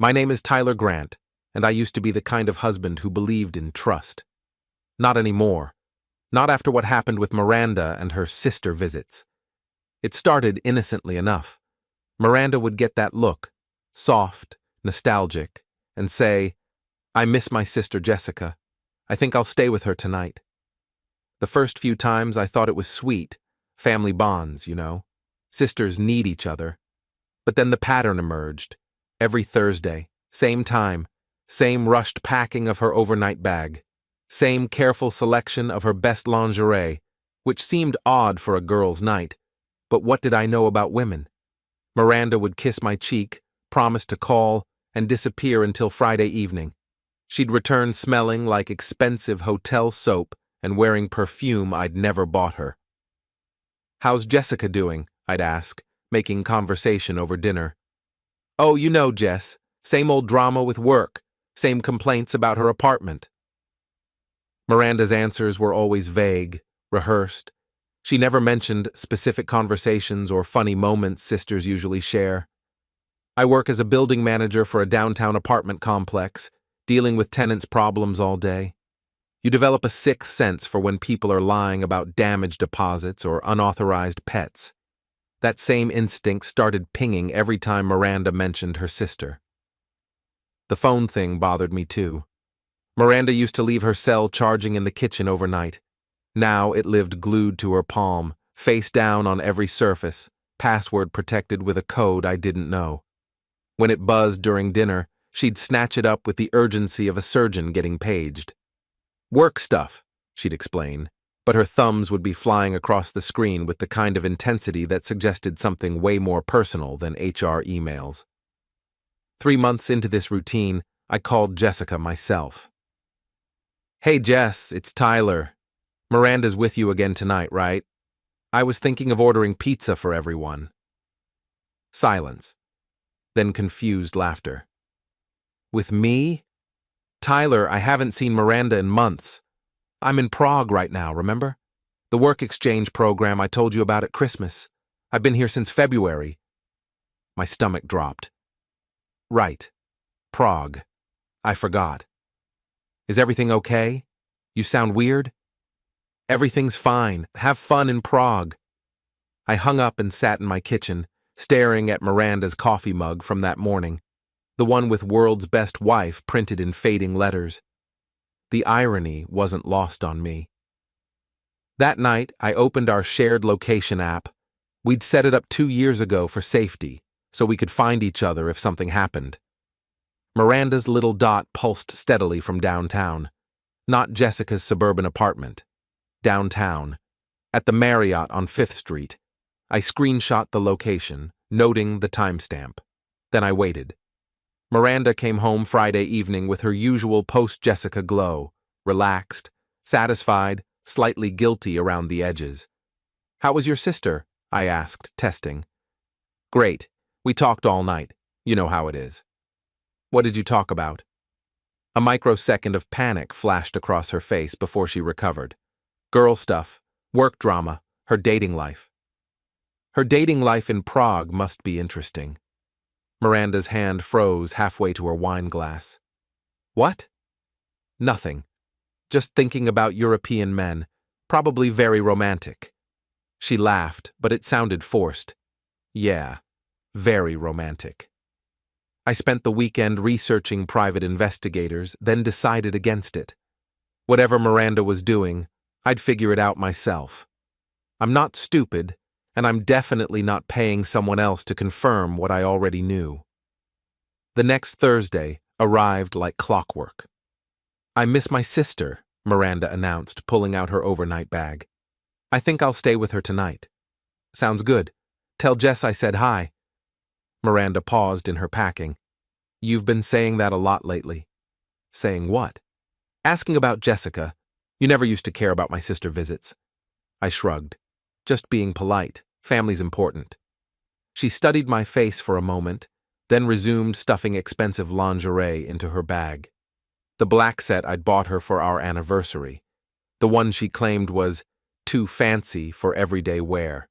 My name is Tyler Grant, and I used to be the kind of husband who believed in trust. Not anymore. Not after what happened with Miranda and her sister visits. It started innocently enough. Miranda would get that look, soft, nostalgic, and say, "I miss my sister Jessica. I think I'll stay with her tonight." The first few times I thought it was sweet, family bonds, you know. Sisters need each other. But then the pattern emerged. Every Thursday, same time, same rushed packing of her overnight bag, same careful selection of her best lingerie, which seemed odd for a girl's night. But what did I know about women? Miranda would kiss my cheek, promise to call, and disappear until Friday evening. She'd return smelling like expensive hotel soap and wearing perfume I'd never bought her. "How's Jessica doing?" I'd ask, making conversation over dinner. "Oh, you know, Jess, same old drama with work, same complaints about her apartment." Miranda's answers were always vague, rehearsed. She never mentioned specific conversations or funny moments sisters usually share. "I work as a building manager for a downtown apartment complex, dealing with tenants' problems all day." You develop a sixth sense for when people are lying about damage deposits or unauthorized pets. That same instinct started pinging every time Miranda mentioned her sister. The phone thing bothered me too. Miranda used to leave her cell charging in the kitchen overnight. Now it lived glued to her palm, face down on every surface, password protected with a code I didn't know. When it buzzed during dinner, she'd snatch it up with the urgency of a surgeon getting paged. "Work stuff," she'd explain, but her thumbs would be flying across the screen with the kind of intensity that suggested something way more personal than HR emails. 3 months into this routine, I called Jessica myself. "Hey Jess, it's Tyler. Miranda's with you again tonight, right? I was thinking of ordering pizza for everyone." Silence. Then confused laughter. "With me? Tyler, I haven't seen Miranda in months. I'm in Prague right now, remember? The work exchange program I told you about at Christmas. I've been here since February." My stomach dropped. "Right. Prague. I forgot. Is everything okay? You sound weird?" "Everything's fine. Have fun in Prague." I hung up and sat in my kitchen, staring at Miranda's coffee mug from that morning, the one with "World's Best Wife" printed in fading letters. The irony wasn't lost on me. That night, I opened our shared location app. We'd set it up 2 years ago for safety, so we could find each other if something happened. Miranda's little dot pulsed steadily from downtown, not Jessica's suburban apartment. Downtown, at the Marriott on 5th Street. I screenshot the location, noting the timestamp. Then I waited. Miranda came home Friday evening with her usual post-Jessica glow, relaxed, satisfied, slightly guilty around the edges. "How was your sister?" I asked, testing. "Great. We talked all night. You know how it is." "What did you talk about?" A microsecond of panic flashed across her face before she recovered. Girl stuff, work drama, her dating life. Her dating life in Prague must be interesting. Miranda's hand froze halfway to her wine glass. "What?" "Nothing. Just thinking about European men, probably very romantic." She laughed, but it sounded forced. "Yeah, very romantic." I spent the weekend researching private investigators, then decided against it. Whatever Miranda was doing, I'd figure it out myself. I'm not stupid, and I'm definitely not paying someone else to confirm what I already knew. The next Thursday arrived like clockwork. "I miss my sister," Miranda announced, pulling out her overnight bag. "I think I'll stay with her tonight." "Sounds good. Tell Jess I said hi." Miranda paused in her packing. "You've been saying that a lot lately." "Saying what?" "Asking about Jessica. You never used to care about my sister visits." I shrugged. "Just being polite. Family's important." She studied my face for a moment, then resumed stuffing expensive lingerie into her bag. The black set I'd bought her for our anniversary. The one she claimed was too fancy for everyday wear.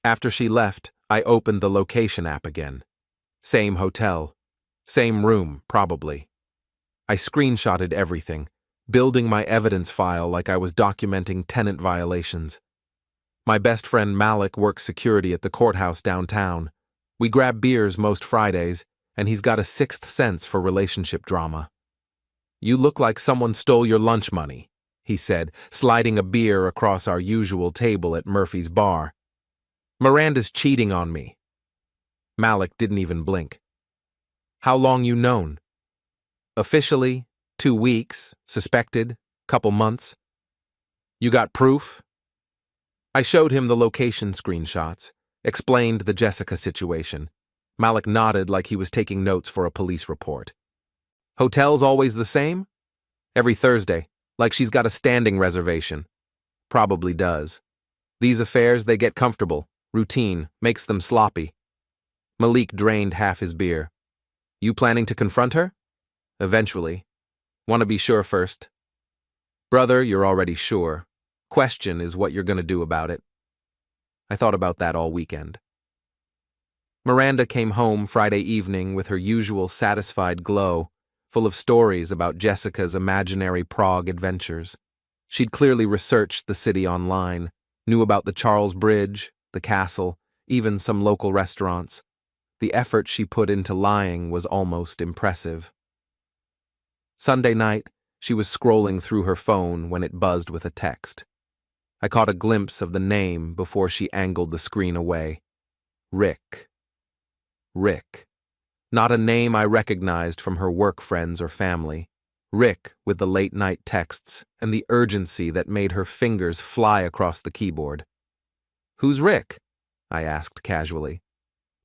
After she left, I opened the location app again. Same hotel. Same room, probably. I screenshotted everything, building my evidence file like I was documenting tenant violations. My best friend Malik works security at the courthouse downtown. We grab beers most Fridays, and he's got a sixth sense for relationship drama. "You look like someone stole your lunch money," he said, sliding a beer across our usual table at Murphy's bar. "Miranda's cheating on me." Malik didn't even blink. "How long you known?" "Officially, 2 weeks, suspected, couple months." "You got proof?" I showed him the location screenshots, explained the Jessica situation. Malik nodded like he was taking notes for a police report. "Hotel's always the same?" "Every Thursday, like she's got a standing reservation." "Probably does. These affairs, they get comfortable. Routine, makes them sloppy." Malik drained half his beer. "You planning to confront her?" "Eventually. Want to be sure first." "Brother, you're already sure. Question is what you're going to do about it." I thought about that all weekend. Miranda came home Friday evening with her usual satisfied glow, full of stories about Jessica's imaginary Prague adventures. She'd clearly researched the city online, knew about the Charles Bridge, the castle, even some local restaurants. The effort she put into lying was almost impressive. Sunday night, she was scrolling through her phone when it buzzed with a text. I caught a glimpse of the name before she angled the screen away. Rick. Rick. Not a name I recognized from her work friends or family. Rick with the late-night texts and the urgency that made her fingers fly across the keyboard. "Who's Rick?" I asked casually.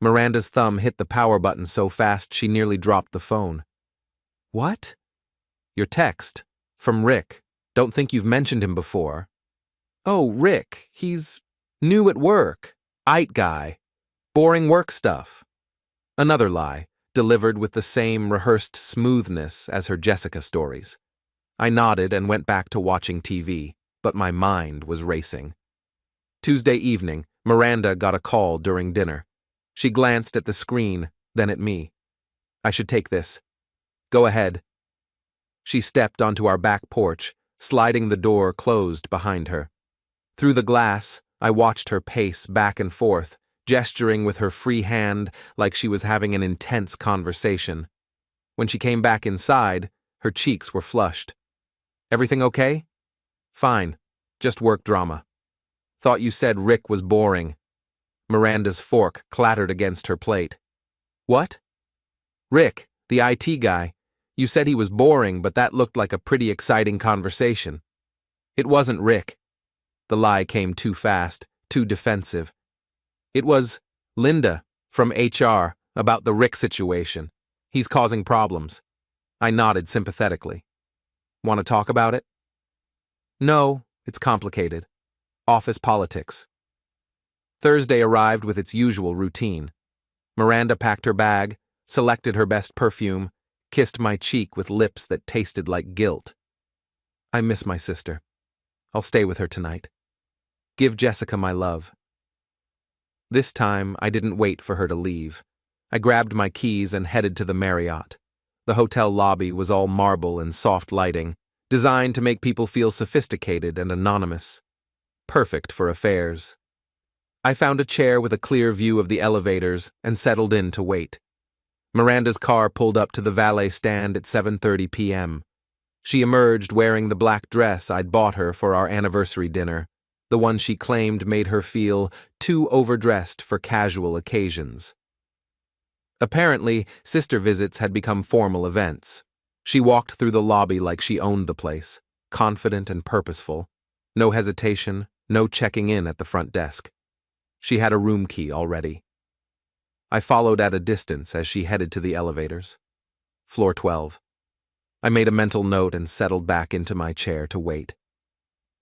Miranda's thumb hit the power button so fast she nearly dropped the phone. "What?" "Your text. From Rick. Don't think you've mentioned him before." "Oh, Rick. He's new at work. IT guy. Boring work stuff." Another lie, delivered with the same rehearsed smoothness as her Jessica stories. I nodded and went back to watching TV, but my mind was racing. Tuesday evening, Miranda got a call during dinner. She glanced at the screen, then at me. "I should take this." "Go ahead." She stepped onto our back porch, sliding the door closed behind her. Through the glass, I watched her pace back and forth, gesturing with her free hand like she was having an intense conversation. When she came back inside, her cheeks were flushed. "Everything okay?" "Fine. Just work drama." "Thought you said Rick was boring." Miranda's fork clattered against her plate. "What?" "Rick, the IT guy. You said he was boring, but that looked like a pretty exciting conversation." "It wasn't Rick." The lie came too fast, too defensive. "It was Linda from HR about the Rick situation. He's causing problems." I nodded sympathetically. "Want to talk about it?" "No, it's complicated. Office politics." Thursday arrived with its usual routine. Miranda packed her bag, selected her best perfume, kissed my cheek with lips that tasted like guilt. "I miss my sister. I'll stay with her tonight. Give Jessica my love." This time, I didn't wait for her to leave. I grabbed my keys and headed to the Marriott. The hotel lobby was all marble and soft lighting, designed to make people feel sophisticated and anonymous. Perfect for affairs. I found a chair with a clear view of the elevators and settled in to wait. Miranda's car pulled up to the valet stand at 7:30 p.m. She emerged wearing the black dress I'd bought her for our anniversary dinner, the one she claimed made her feel too overdressed for casual occasions. Apparently, sister visits had become formal events. She walked through the lobby like she owned the place, confident and purposeful. No hesitation, no checking in at the front desk. She had a room key already. I followed at a distance as she headed to the elevators. Floor 12. I made a mental note and settled back into my chair to wait.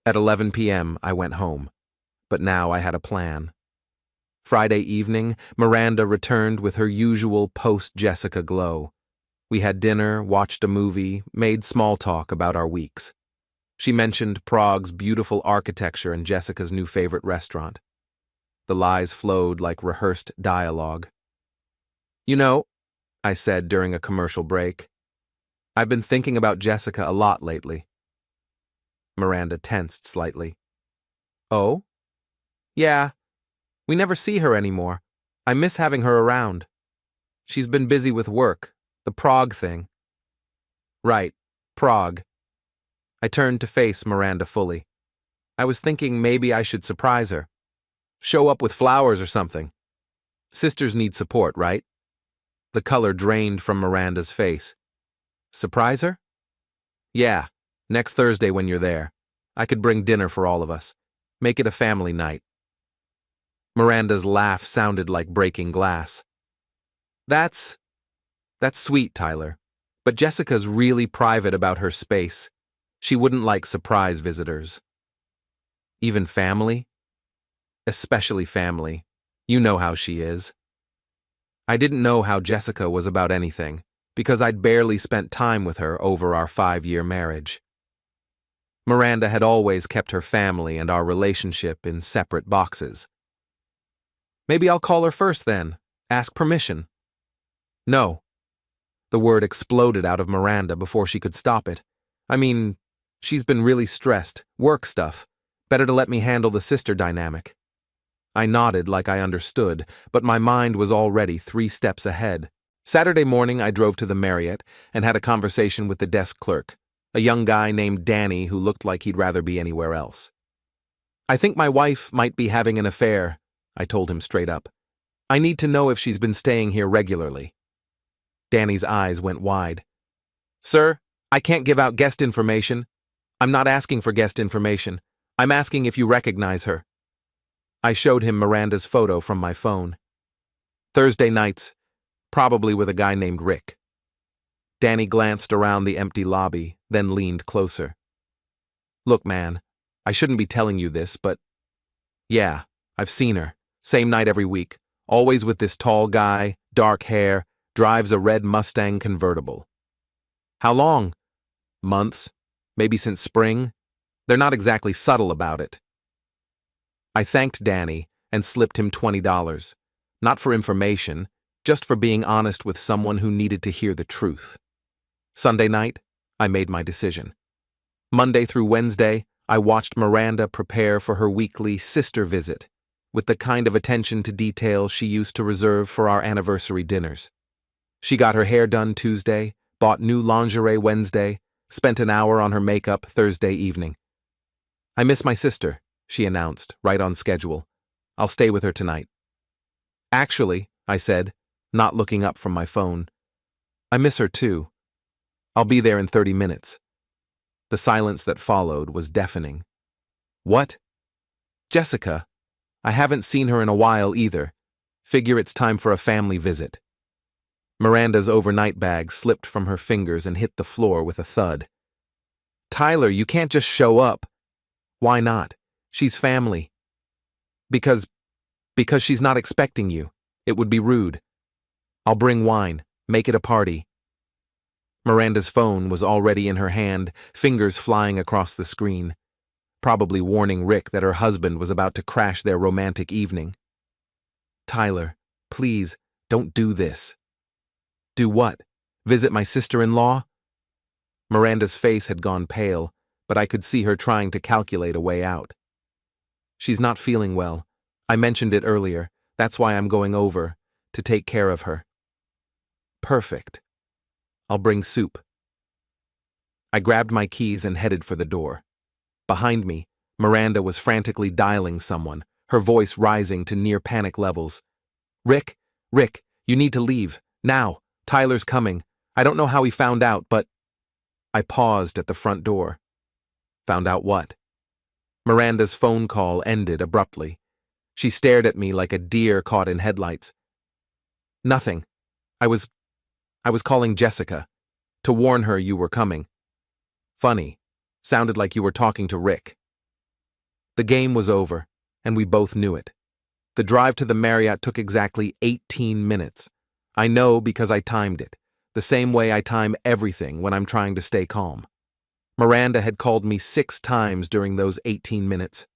At 11 p.m., I went home, but now I had a plan. Friday evening, Miranda returned with her usual post-Jessica glow. We had dinner, watched a movie, made small talk about our weeks. She mentioned Prague's beautiful architecture and Jessica's new favorite restaurant. The lies flowed like rehearsed dialogue. "You know, I said during a commercial break. I've been thinking about Jessica a lot lately. Miranda tensed slightly. Oh? Yeah, we never see her anymore. I miss having her around. She's been busy with work, the Prague thing. Right, Prague. I turned to face Miranda fully. I was thinking maybe I should surprise her. Show up with flowers or something. Sisters need support, right? The color drained from Miranda's face. Surprise her? Yeah, next Thursday when you're there. I could bring dinner for all of us. Make it a family night. Miranda's laugh sounded like breaking glass. That's sweet, Tyler. But Jessica's really private about her space. She wouldn't like surprise visitors. Even family? Especially family. You know how she is. I didn't know how Jessica was about anything, because I'd barely spent time with her over our 5-year marriage. Miranda had always kept her family and our relationship in separate boxes. Maybe I'll call her first then. Ask permission. No. The word exploded out of Miranda before she could stop it. I mean, she's been really stressed. Work stuff. Better to let me handle the sister dynamic. I nodded like I understood, but my mind was already 3 steps ahead. Saturday morning, I drove to the Marriott and had a conversation with the desk clerk, a young guy named Danny who looked like he'd rather be anywhere else. I think my wife might be having an affair, I told him straight up. I need to know if she's been staying here regularly. Danny's eyes went wide. Sir, I can't give out guest information. I'm not asking for guest information. I'm asking if you recognize her. I showed him Miranda's photo from my phone. Thursday nights, probably with a guy named Rick. Danny glanced around the empty lobby, then leaned closer. Look, man, I shouldn't be telling you this, but yeah, I've seen her. Same night every week. Always with this tall guy, dark hair, drives a red Mustang convertible. How long? Months? Maybe since spring? They're not exactly subtle about it. I thanked Danny and slipped him $20. Not for information, just for being honest with someone who needed to hear the truth. Sunday night, I made my decision. Monday through Wednesday, I watched Miranda prepare for her weekly sister visit, with the kind of attention to detail she used to reserve for our anniversary dinners. She got her hair done Tuesday, bought new lingerie Wednesday, spent an hour on her makeup Thursday evening. I miss my sister, she announced, right on schedule. I'll stay with her tonight. Actually, I said, not looking up from my phone, I miss her too. I'll be there in 30 minutes. The silence that followed was deafening. What? Jessica. I haven't seen her in a while either. Figure it's time for a family visit. Miranda's overnight bag slipped from her fingers and hit the floor with a thud. Tyler, you can't just show up. Why not? She's family. Because she's not expecting you. It would be rude. I'll bring wine. Make it a party. Miranda's phone was already in her hand, fingers flying across the screen, probably warning Rick that her husband was about to crash their romantic evening. Tyler, please, don't do this. Do what? Visit my sister-in-law? Miranda's face had gone pale, but I could see her trying to calculate a way out. She's not feeling well. I mentioned it earlier. That's why I'm going over, to take care of her. Perfect. I'll bring soup. I grabbed my keys and headed for the door. Behind me, Miranda was frantically dialing someone, her voice rising to near panic levels. Rick, you need to leave. Now. Tyler's coming. I don't know how he found out, but... I paused at the front door. Found out what? Miranda's phone call ended abruptly. She stared at me like a deer caught in headlights. Nothing. I was calling Jessica, to warn her you were coming. Funny. Sounded like you were talking to Rick. The game was over, and we both knew it. The drive to the Marriott took exactly 18 minutes. I know because I timed it, the same way I time everything when I'm trying to stay calm. Miranda had called me 6 times during those 18 minutes.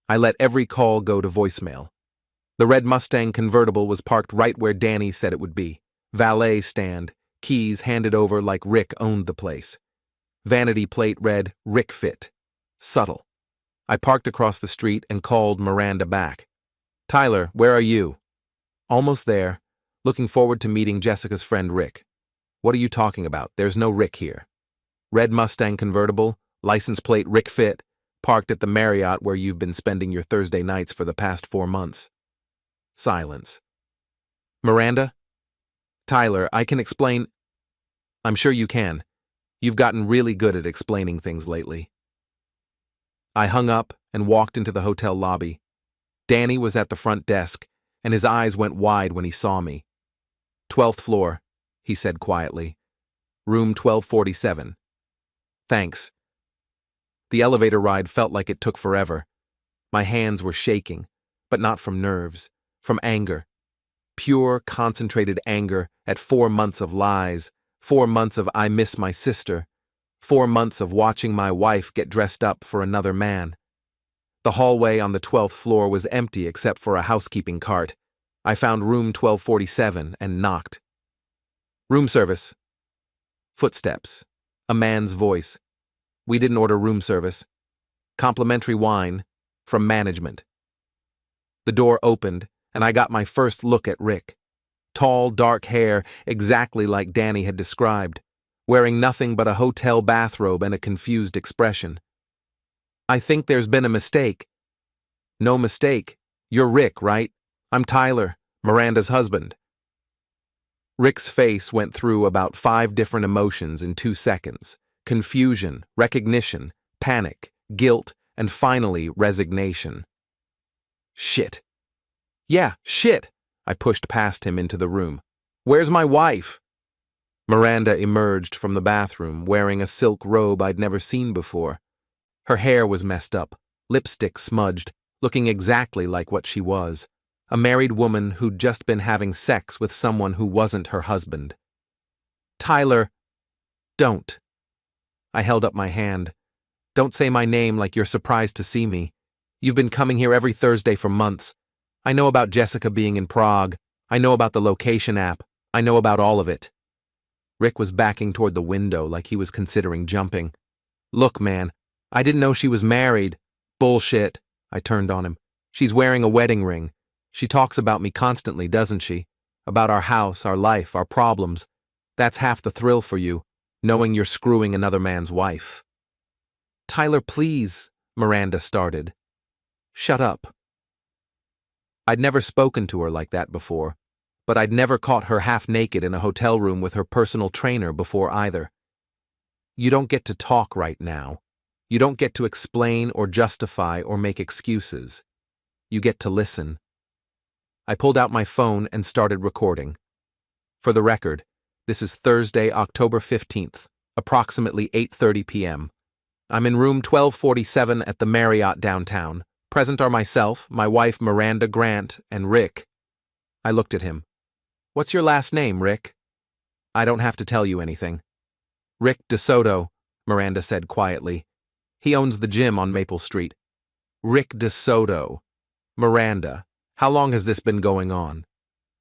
I let every call go to voicemail. The red Mustang convertible was parked right where Danny said it would be, Valet stand, keys handed over like Rick owned the place. Vanity plate read, Rick Fit. Subtle. I parked across the street and called Miranda back. Tyler, where are you? Almost there. Looking forward to meeting Jessica's friend Rick. What are you talking about? There's no Rick here. Red Mustang convertible, license plate Rick Fit, parked at the Marriott where you've been spending your Thursday nights for the past 4 months. Silence. Miranda? Tyler, I can explain. I'm sure you can. You've gotten really good at explaining things lately. I hung up and walked into the hotel lobby. Danny was at the front desk, and his eyes went wide when he saw me. 12th floor, he said quietly. Room 1247. Thanks. The elevator ride felt like it took forever. My hands were shaking, but not from nerves, from anger. Pure, concentrated anger at 4 months of lies, 4 months of I miss my sister, 4 months of watching my wife get dressed up for another man. The hallway on the 12th floor was empty except for a housekeeping cart. I found room 1247 and knocked. Room service. Footsteps. A man's voice. We didn't order room service. Complimentary wine from management. The door opened, and I got my first look at Rick. Tall, dark hair, exactly like Danny had described, wearing nothing but a hotel bathrobe and a confused expression. I think there's been a mistake. No mistake. You're Rick, right? I'm Tyler, Miranda's husband. Rick's face went through about 5 different emotions in 2 seconds. Confusion, recognition, panic, guilt, and finally resignation. Shit. Yeah, shit. I pushed past him into the room. Where's my wife? Miranda emerged from the bathroom wearing a silk robe I'd never seen before. Her hair was messed up, lipstick smudged, looking exactly like what she was. A married woman who'd just been having sex with someone who wasn't her husband. Tyler, don't. I held up my hand. Don't say my name like you're surprised to see me. You've been coming here every Thursday for months. I know about Jessica being in Prague. I know about the location app. I know about all of it. Rick was backing toward the window like he was considering jumping. Look, man, I didn't know she was married. Bullshit, I turned on him. She's wearing a wedding ring. She talks about me constantly, doesn't she? About our house, our life, our problems. That's half the thrill for you, knowing you're screwing another man's wife. Tyler, please, Miranda started. Shut up. I'd never spoken to her like that before, but I'd never caught her half naked in a hotel room with her personal trainer before either. You don't get to talk right now. You don't get to explain or justify or make excuses. You get to listen. I pulled out my phone and started recording. For the record, this is Thursday, October 15th, approximately 8:30 p.m. I'm in room 1247 at the Marriott downtown. Present are myself, my wife Miranda Grant, and Rick. I looked at him. What's your last name, Rick? I don't have to tell you anything. Rick DeSoto, Miranda said quietly. He owns the gym on Maple Street. Rick DeSoto. Miranda, how long has this been going on?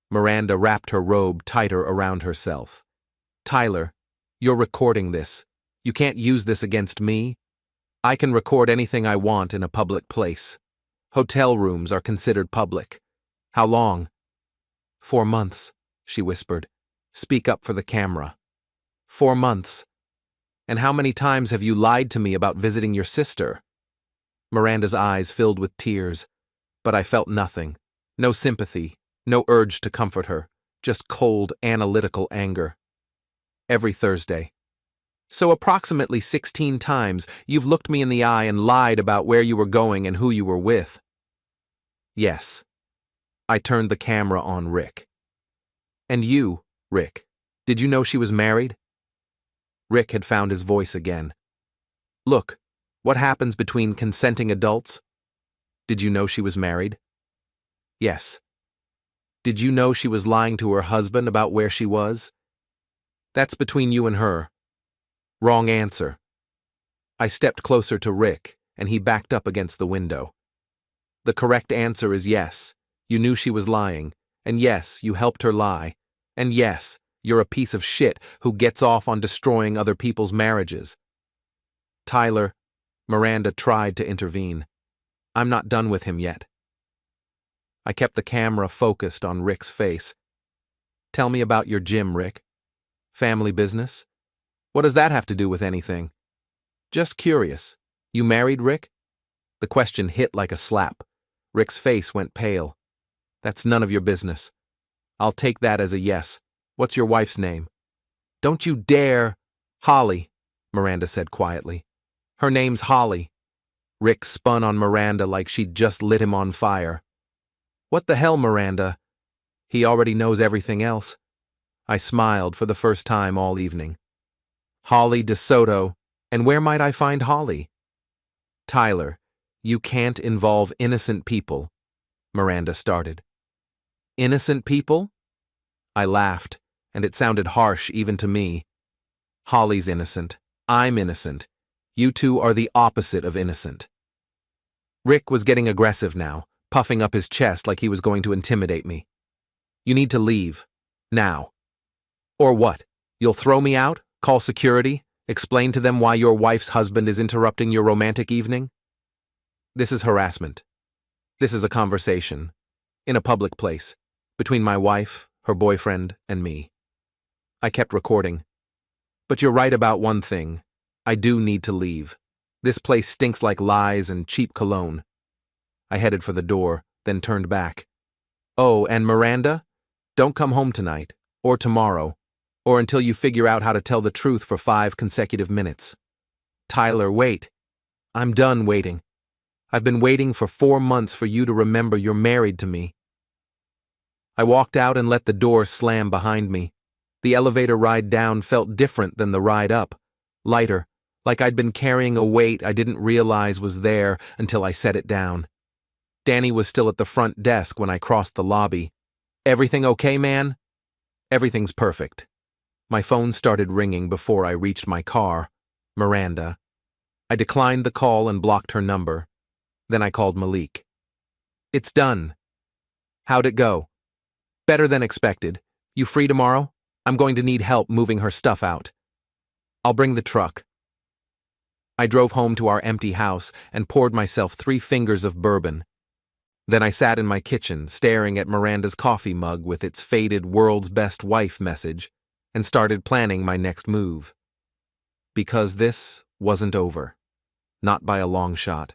Miranda wrapped her robe tighter around herself. Tyler, you're recording this. You can't use this against me. I can record anything I want in a public place. Hotel rooms are considered public. How long? 4 months, she whispered. Speak up for the camera. 4 months. And how many times have you lied to me about visiting your sister? Miranda's eyes filled with tears, but I felt nothing. No sympathy, no urge to comfort her, just cold, analytical anger. Every Thursday. So approximately 16 times you've looked me in the eye and lied about where you were going and who you were with. Yes. I turned the camera on Rick. And you, Rick, did you know she was married? Rick had found his voice again. Look, what happens between consenting adults? Did you know she was married? Yes. Did you know she was lying to her husband about where she was? That's between you and her. Wrong answer. I stepped closer to Rick, and he backed up against the window. The correct answer is yes. You knew she was lying, and yes, you helped her lie. And yes, you're a piece of shit who gets off on destroying other people's marriages. Tyler, Miranda tried to intervene. I'm not done with him yet. I kept the camera focused on Rick's face. Tell me about your gym, Rick. Family business? What does that have to do with anything? Just curious. You married, Rick? The question hit like a slap. Rick's face went pale. That's none of your business. I'll take that as a yes. What's your wife's name? Don't you dare. Holly, Miranda said quietly. Her name's Holly. Rick spun on Miranda like she'd just lit him on fire. What the hell, Miranda? He already knows everything else. I smiled for the first time all evening. Holly DeSoto, and where might I find Holly? Tyler, you can't involve innocent people, Miranda started. Innocent people? I laughed, and it sounded harsh even to me. Holly's innocent. I'm innocent. You two are the opposite of innocent. Rick was getting aggressive now, puffing up his chest like he was going to intimidate me. You need to leave. Now. Or what? You'll throw me out? Call security? Explain to them why your wife's husband is interrupting your romantic evening? This is harassment. This is a conversation. In a public place. Between my wife, her boyfriend, and me. I kept recording. But you're right about one thing. I do need to leave. This place stinks like lies and cheap cologne. I headed for the door, then turned back. Oh, and Miranda? Don't come home tonight, or tomorrow, or until you figure out how to tell the truth for 5 consecutive minutes. Tyler, wait. I'm done waiting. I've been waiting for 4 months for you to remember you're married to me. I walked out and let the door slam behind me. The elevator ride down felt different than the ride up. Lighter, like I'd been carrying a weight I didn't realize was there until I set it down. Danny was still at the front desk when I crossed the lobby. Everything okay, man? Everything's perfect. My phone started ringing before I reached my car. Miranda. I declined the call and blocked her number. Then I called Malik. It's done. How'd it go? Better than expected. You free tomorrow? I'm going to need help moving her stuff out. I'll bring the truck. I drove home to our empty house and poured myself 3 fingers of bourbon. Then I sat in my kitchen, staring at Miranda's coffee mug with its faded "World's Best Wife" message, and started planning my next move. Because this wasn't over. Not by a long shot.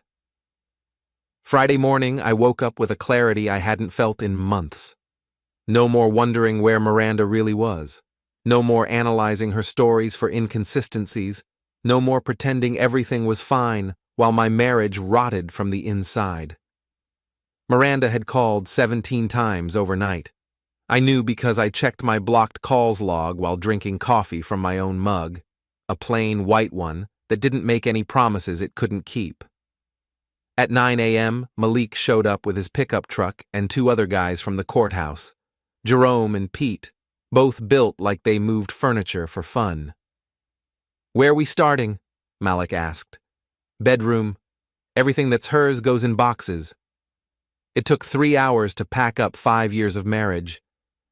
Friday morning, I woke up with a clarity I hadn't felt in months. No more wondering where Miranda really was. No more analyzing her stories for inconsistencies. No more pretending everything was fine while my marriage rotted from the inside. Miranda had called 17 times overnight. I knew because I checked my blocked calls log while drinking coffee from my own mug, a plain white one that didn't make any promises it couldn't keep. At 9 a.m., Malik showed up with his pickup truck and 2 other guys from the courthouse, Jerome and Pete, both built like they moved furniture for fun. Where are we starting? Malik asked. Bedroom. Everything that's hers goes in boxes. It took 3 hours to pack up 5 years of marriage.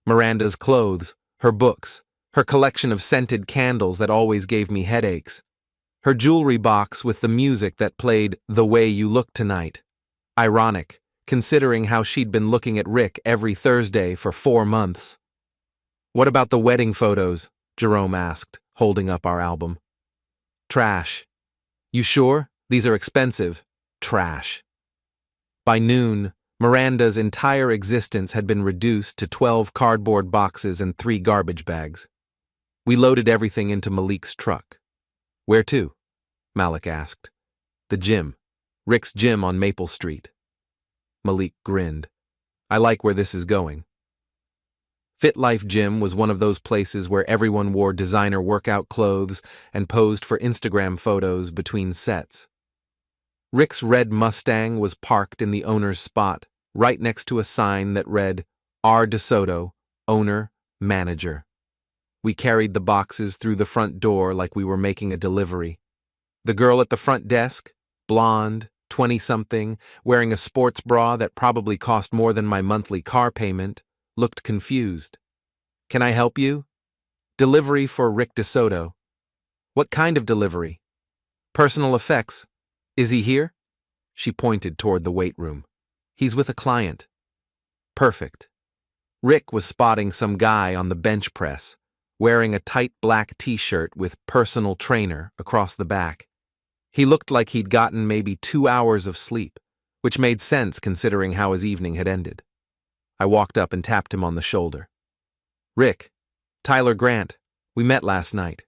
Miranda's clothes, her books, her collection of scented candles that always gave me headaches, her jewelry box with the music that played "The Way You Look Tonight." Ironic, considering how she'd been looking at Rick every Thursday for 4 months. What about the wedding photos? Jerome asked, holding up our album. Trash. You sure? These are expensive. Trash. By noon, Miranda's entire existence had been reduced to 12 cardboard boxes and 3 garbage bags. We loaded everything into Malik's truck. Where to? Malik asked. The gym. Rick's gym on Maple Street. Malik grinned. I like where this is going. Fit Life Gym was one of those places where everyone wore designer workout clothes and posed for Instagram photos between sets. Rick's red Mustang was parked in the owner's spot, right next to a sign that read, R. DeSoto, owner, manager. We carried the boxes through the front door like we were making a delivery. The girl at the front desk, blonde, 20-something, wearing a sports bra that probably cost more than my monthly car payment, looked confused. Can I help you? Delivery for Rick DeSoto. What kind of delivery? Personal effects. Is he here? She pointed toward the weight room. He's with a client. Perfect. Rick was spotting some guy on the bench press, wearing a tight black t-shirt with personal trainer across the back. He looked like he'd gotten maybe 2 hours of sleep, which made sense considering how his evening had ended. I walked up and tapped him on the shoulder. Rick, Tyler Grant, we met last night.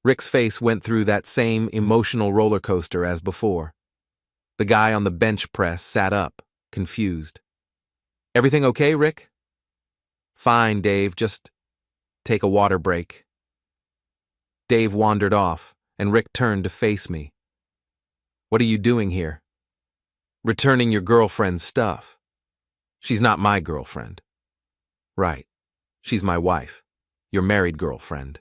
Rick's face went through that same emotional roller coaster as before. The guy on the bench press sat up, confused. Everything okay, Rick? Fine, Dave, just take a water break. Dave wandered off, and Rick turned to face me. What are you doing here? Returning your girlfriend's stuff. She's not my girlfriend. Right. She's my wife. Your married girlfriend.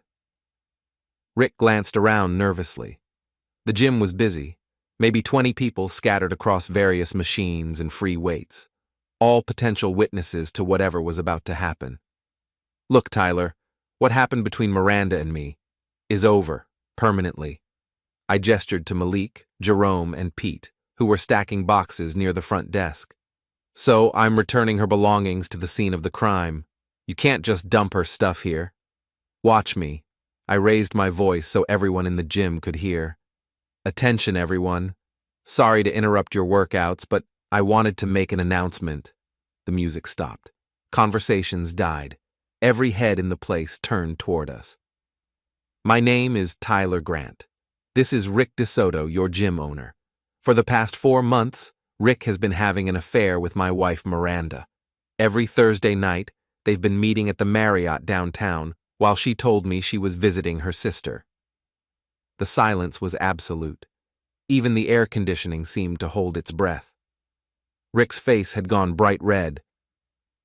Rick glanced around nervously. The gym was busy. Maybe 20 people scattered across various machines and free weights, all potential witnesses to whatever was about to happen. Look, Tyler, what happened between Miranda and me is over, permanently. I gestured to Malik, Jerome, and Pete, who were stacking boxes near the front desk. So I'm returning her belongings to the scene of the crime. You can't just dump her stuff here. Watch me. I raised my voice so everyone in the gym could hear. Attention, everyone. Sorry to interrupt your workouts, but I wanted to make an announcement. The music stopped. Conversations died. Every head in the place turned toward us. My name is Tyler Grant. This is Rick DeSoto, your gym owner. For the past 4 months, Rick has been having an affair with my wife Miranda. Every Thursday night, they've been meeting at the Marriott downtown while she told me she was visiting her sister. The silence was absolute. Even the air conditioning seemed to hold its breath. Rick's face had gone bright red.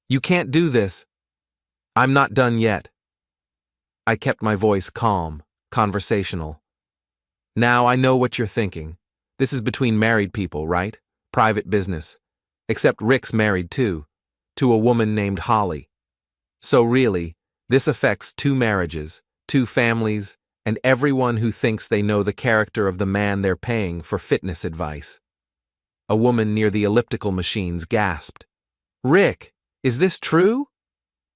You can't do this. I'm not done yet. I kept my voice calm, conversational. Now I know what you're thinking. This is between married people, right? Private business. Except Rick's married too, to a woman named Holly. So really, this affects 2 marriages, 2 families, and everyone who thinks they know the character of the man they're paying for fitness advice. A woman near the elliptical machines gasped. Rick, is this true?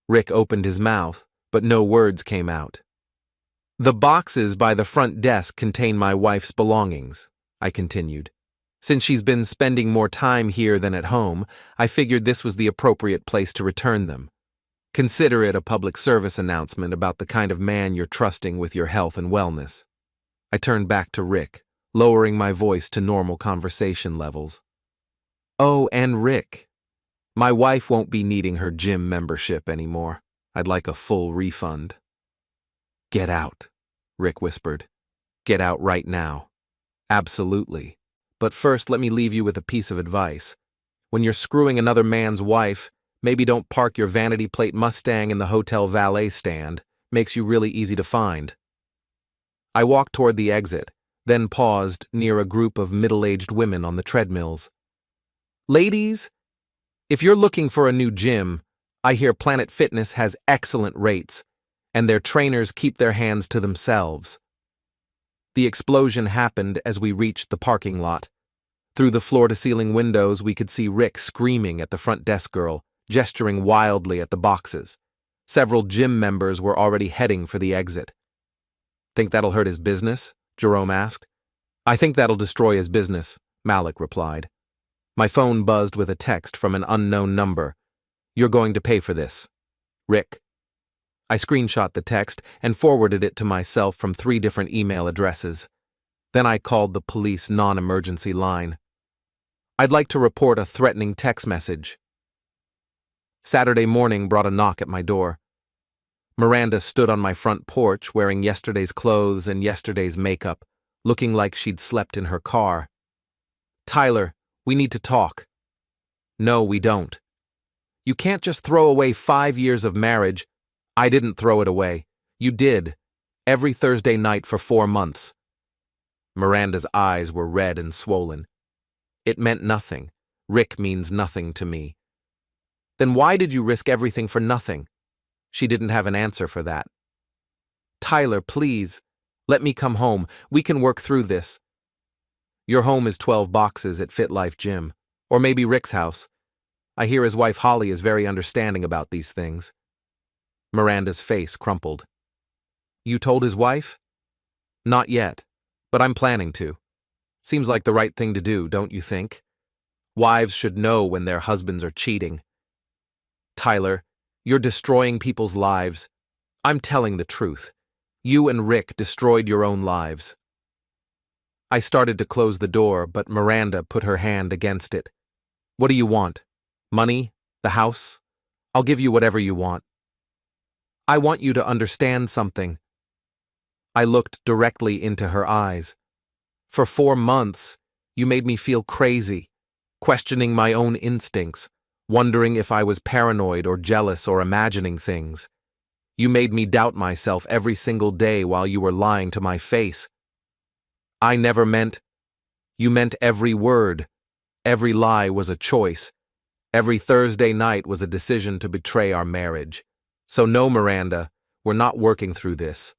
Rick opened his mouth, but no words came out. The boxes by the front desk contain my wife's belongings, I continued. Since she's been spending more time here than at home, I figured this was the appropriate place to return them. Consider it a public service announcement about the kind of man you're trusting with your health and wellness. I turned back to Rick, lowering my voice to normal conversation levels. Oh, and Rick, my wife won't be needing her gym membership anymore. I'd like a full refund. Get out, Rick whispered. Get out right now. Absolutely. But first, let me leave you with a piece of advice. When you're screwing another man's wife, maybe don't park your vanity plate Mustang in the hotel valet stand. Makes you really easy to find. I walked toward the exit, then paused near a group of middle-aged women on the treadmills. Ladies, if you're looking for a new gym, I hear Planet Fitness has excellent rates, and their trainers keep their hands to themselves. The explosion happened as we reached the parking lot. Through the floor-to-ceiling windows, we could see Rick screaming at the front desk girl, gesturing wildly at the boxes. Several gym members were already heading for the exit. Think that'll hurt his business? Jerome asked. I think that'll destroy his business, Malik replied. My phone buzzed with a text from an unknown number. You're going to pay for this. Rick. I screenshot the text and forwarded it to myself from 3 different email addresses. Then I called the police non-emergency line. I'd like to report a threatening text message. Saturday morning brought a knock at my door. Miranda stood on my front porch wearing yesterday's clothes and yesterday's makeup, looking like she'd slept in her car. Tyler, we need to talk. No, we don't. You can't just throw away 5 years of marriage. I didn't throw it away. You did. Every Thursday night for 4 months. Miranda's eyes were red and swollen. It meant nothing. Rick means nothing to me. Then why did you risk everything for nothing? She didn't have an answer for that. Tyler, please, let me come home. We can work through this. Your home is 12 boxes at Fit Life Gym. Or maybe Rick's house. I hear his wife Holly is very understanding about these things. Miranda's face crumpled. You told his wife? Not yet, but I'm planning to. Seems like the right thing to do, don't you think? Wives should know when their husbands are cheating. Tyler, you're destroying people's lives. I'm telling the truth. You and Rick destroyed your own lives. I started to close the door, but Miranda put her hand against it. What do you want? Money? The house? I'll give you whatever you want. I want you to understand something. I looked directly into her eyes. For 4 months, you made me feel crazy, questioning my own instincts, wondering if I was paranoid or jealous or imagining things. You made me doubt myself every single day while you were lying to my face. I never meant. You meant every word. Every lie was a choice. Every Thursday night was a decision to betray our marriage. So no, Miranda, we're not working through this.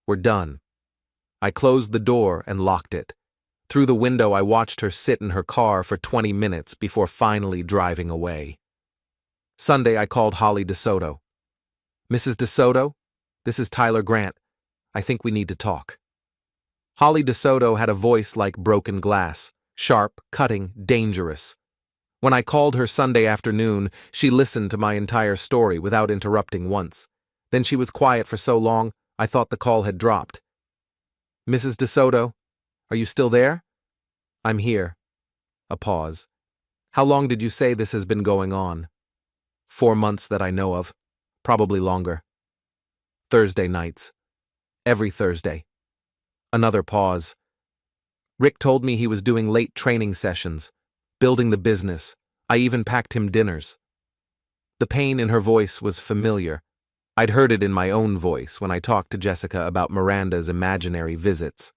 We're done. I closed the door and locked it. Through the window, I watched her sit in her car for 20 minutes before finally driving away. Sunday, I called Holly DeSoto. Mrs. DeSoto, this is Tyler Grant. I think we need to talk. Holly DeSoto had a voice like broken glass, sharp, cutting, dangerous. When I called her Sunday afternoon, she listened to my entire story without interrupting once. Then she was quiet for so long, I thought the call had dropped. Mrs. DeSoto, are you still there? I'm here. A pause. How long did you say this has been going on? 4 months that I know of. Probably longer. Thursday nights. Every Thursday. Another pause. Rick told me he was doing late training sessions, building the business. I even packed him dinners. The pain in her voice was familiar. I'd heard it in my own voice when I talked to Jessica about Miranda's imaginary visits.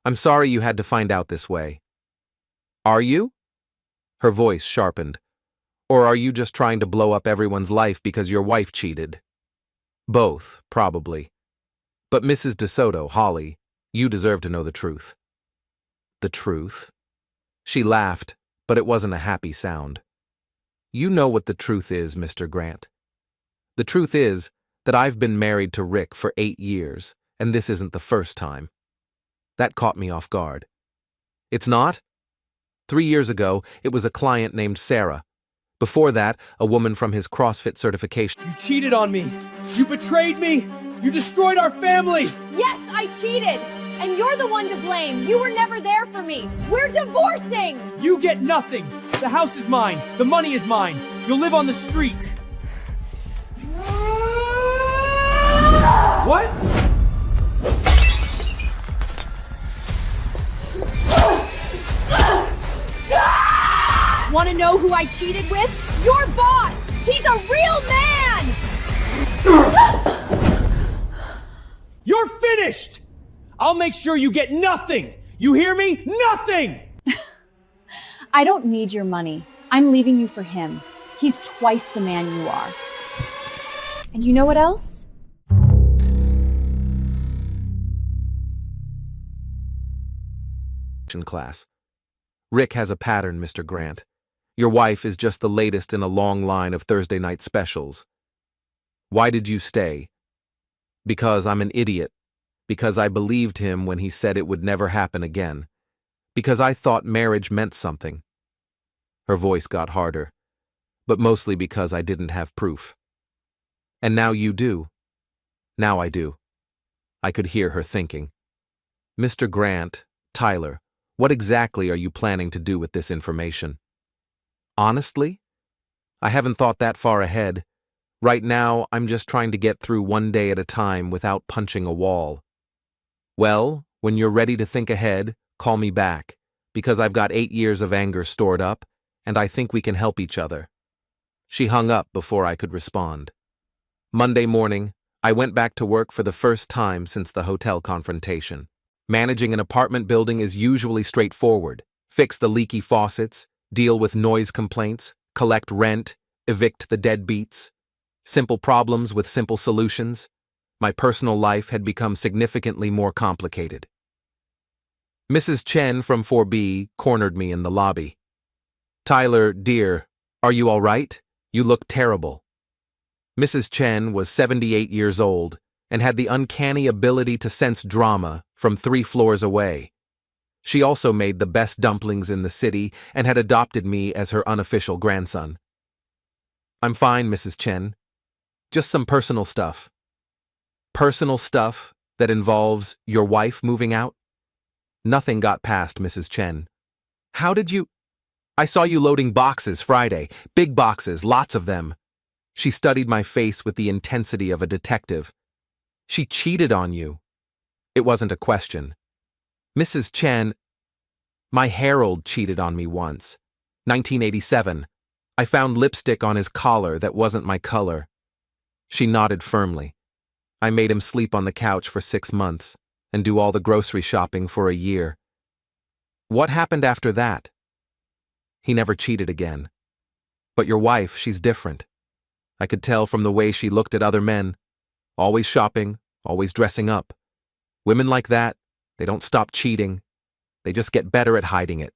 I'm sorry you had to find out this way. Are you? Her voice sharpened. Or are you just trying to blow up everyone's life because your wife cheated? Both, probably. But Mrs. DeSoto, Holly, you deserve to know the truth. The truth? She laughed, but it wasn't a happy sound. You know what the truth is, Mr. Grant. The truth is that I've been married to Rick for 8 years, and this isn't the first time. That caught me off guard. It's not? 3 years ago, it was a client named Sarah. Before that, a woman from his CrossFit certification. You cheated on me. You betrayed me. You destroyed our family. Yes, I cheated. And you're the one to blame. You were never there for me. We're divorcing. You get nothing. The house is mine. The money is mine. You'll live on the street. What? Want to know who I cheated with? Your boss! He's a real man! You're finished! I'll make sure you get nothing! You hear me? Nothing! I don't need your money. I'm leaving you for him. He's twice the man you are. And you know what else? Class. Rick has a pattern, Mr. Grant. Your wife is just the latest in a long line of Thursday night specials. Why did you stay? Because I'm an idiot. Because I believed him when he said it would never happen again. Because I thought marriage meant something. Her voice got harder, but mostly because I didn't have proof. And now you do. Now I do. I could hear her thinking. Mr. Grant, Tyler, what exactly are you planning to do with this information? Honestly? I haven't thought that far ahead. Right now, I'm just trying to get through one day at a time without punching a wall. Well, when you're ready to think ahead, call me back, because I've got 8 years of anger stored up, and I think we can help each other. She hung up before I could respond. Monday morning, I went back to work for the first time since the hotel confrontation. Managing an apartment building is usually straightforward. Fix the leaky faucets, deal with noise complaints, collect rent, evict the deadbeats. Simple problems with simple solutions. My personal life had become significantly more complicated. Mrs. Chen from 4B cornered me in the lobby. "Tyler, dear, are you all right? You look terrible." Mrs. Chen was 78 years old and had the uncanny ability to sense drama from 3 floors away. She also made the best dumplings in the city and had adopted me as her unofficial grandson. "I'm fine, Mrs. Chen. Just some personal stuff." "Personal stuff that involves your wife moving out?" Nothing got past Mrs. Chen. "How did you—" "I saw you loading boxes Friday. Big boxes, lots of them." She studied my face with the intensity of a detective. "She cheated on you." It wasn't a question. "Mrs. Chen, my Harold cheated on me once. 1987. I found lipstick on his collar that wasn't my color." She nodded firmly. "I made him sleep on the couch for 6 months and do all the grocery shopping for a year." "What happened after that?" "He never cheated again. But your wife, she's different. I could tell from the way she looked at other men. Always shopping, always dressing up. Women like that, they don't stop cheating. They just get better at hiding it."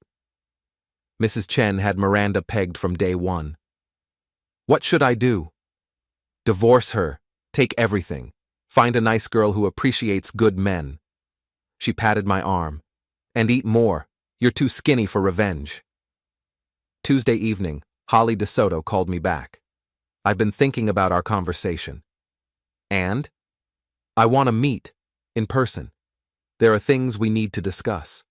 Mrs. Chen had Miranda pegged from day one. "What should I do?" "Divorce her. Take everything. Find a nice girl who appreciates good men." She patted my arm. "And eat more. You're too skinny for revenge." Tuesday evening, Holly DeSoto called me back. "I've been thinking about our conversation." "And?" "I want to meet. In person. There are things we need to discuss."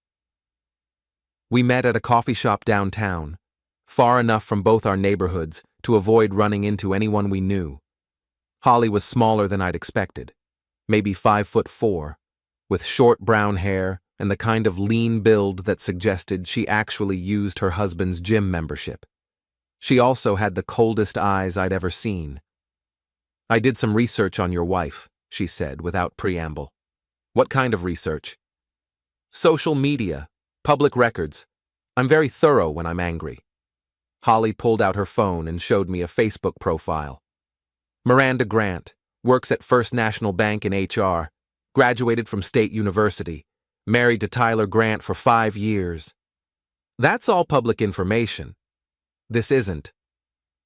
We met at a coffee shop downtown, far enough from both our neighborhoods to avoid running into anyone we knew. Holly was smaller than I'd expected, maybe 5'4", with short brown hair and the kind of lean build that suggested she actually used her husband's gym membership. She also had the coldest eyes I'd ever seen. "I did some research on your wife," she said without preamble. "What kind of research?" "Social media, public records. I'm very thorough when I'm angry." Holly pulled out her phone and showed me a Facebook profile. "Miranda Grant, works at First National Bank in HR, graduated from State University, married to Tyler Grant for 5 years. That's all public information." "This isn't."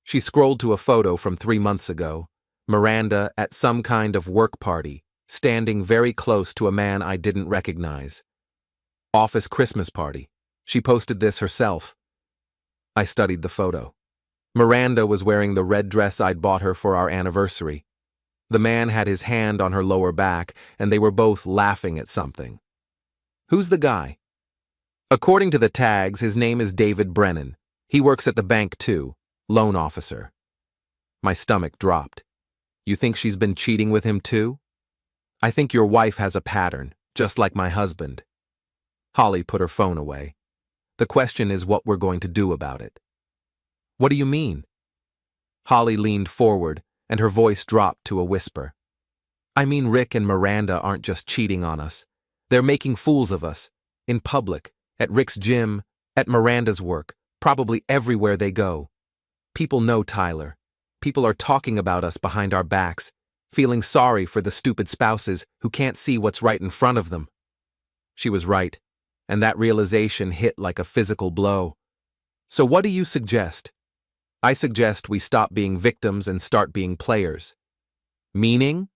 She scrolled to a photo from 3 months ago, Miranda at some kind of work party, standing very close to a man I didn't recognize. "Office Christmas party." She posted this herself. I studied the photo. Miranda was wearing the red dress I'd bought her for our anniversary. The man had his hand on her lower back, and they were both laughing at something. "Who's the guy?" "According to the tags, his name is David Brennan. He works at the bank too, loan officer." My stomach dropped. "You think she's been cheating with him too?" "I think your wife has a pattern, just like my husband." Holly put her phone away. "The question is what we're going to do about it." "What do you mean?" Holly leaned forward, and her voice dropped to a whisper. "I mean Rick and Miranda aren't just cheating on us. They're making fools of us. In public, at Rick's gym, at Miranda's work, probably everywhere they go. People know Tyler. People are talking about us behind our backs, feeling sorry for the stupid spouses who can't see what's right in front of them." She was right, and that realization hit like a physical blow. "So what do you suggest?" "I suggest we stop being victims and start being players." "Meaning?"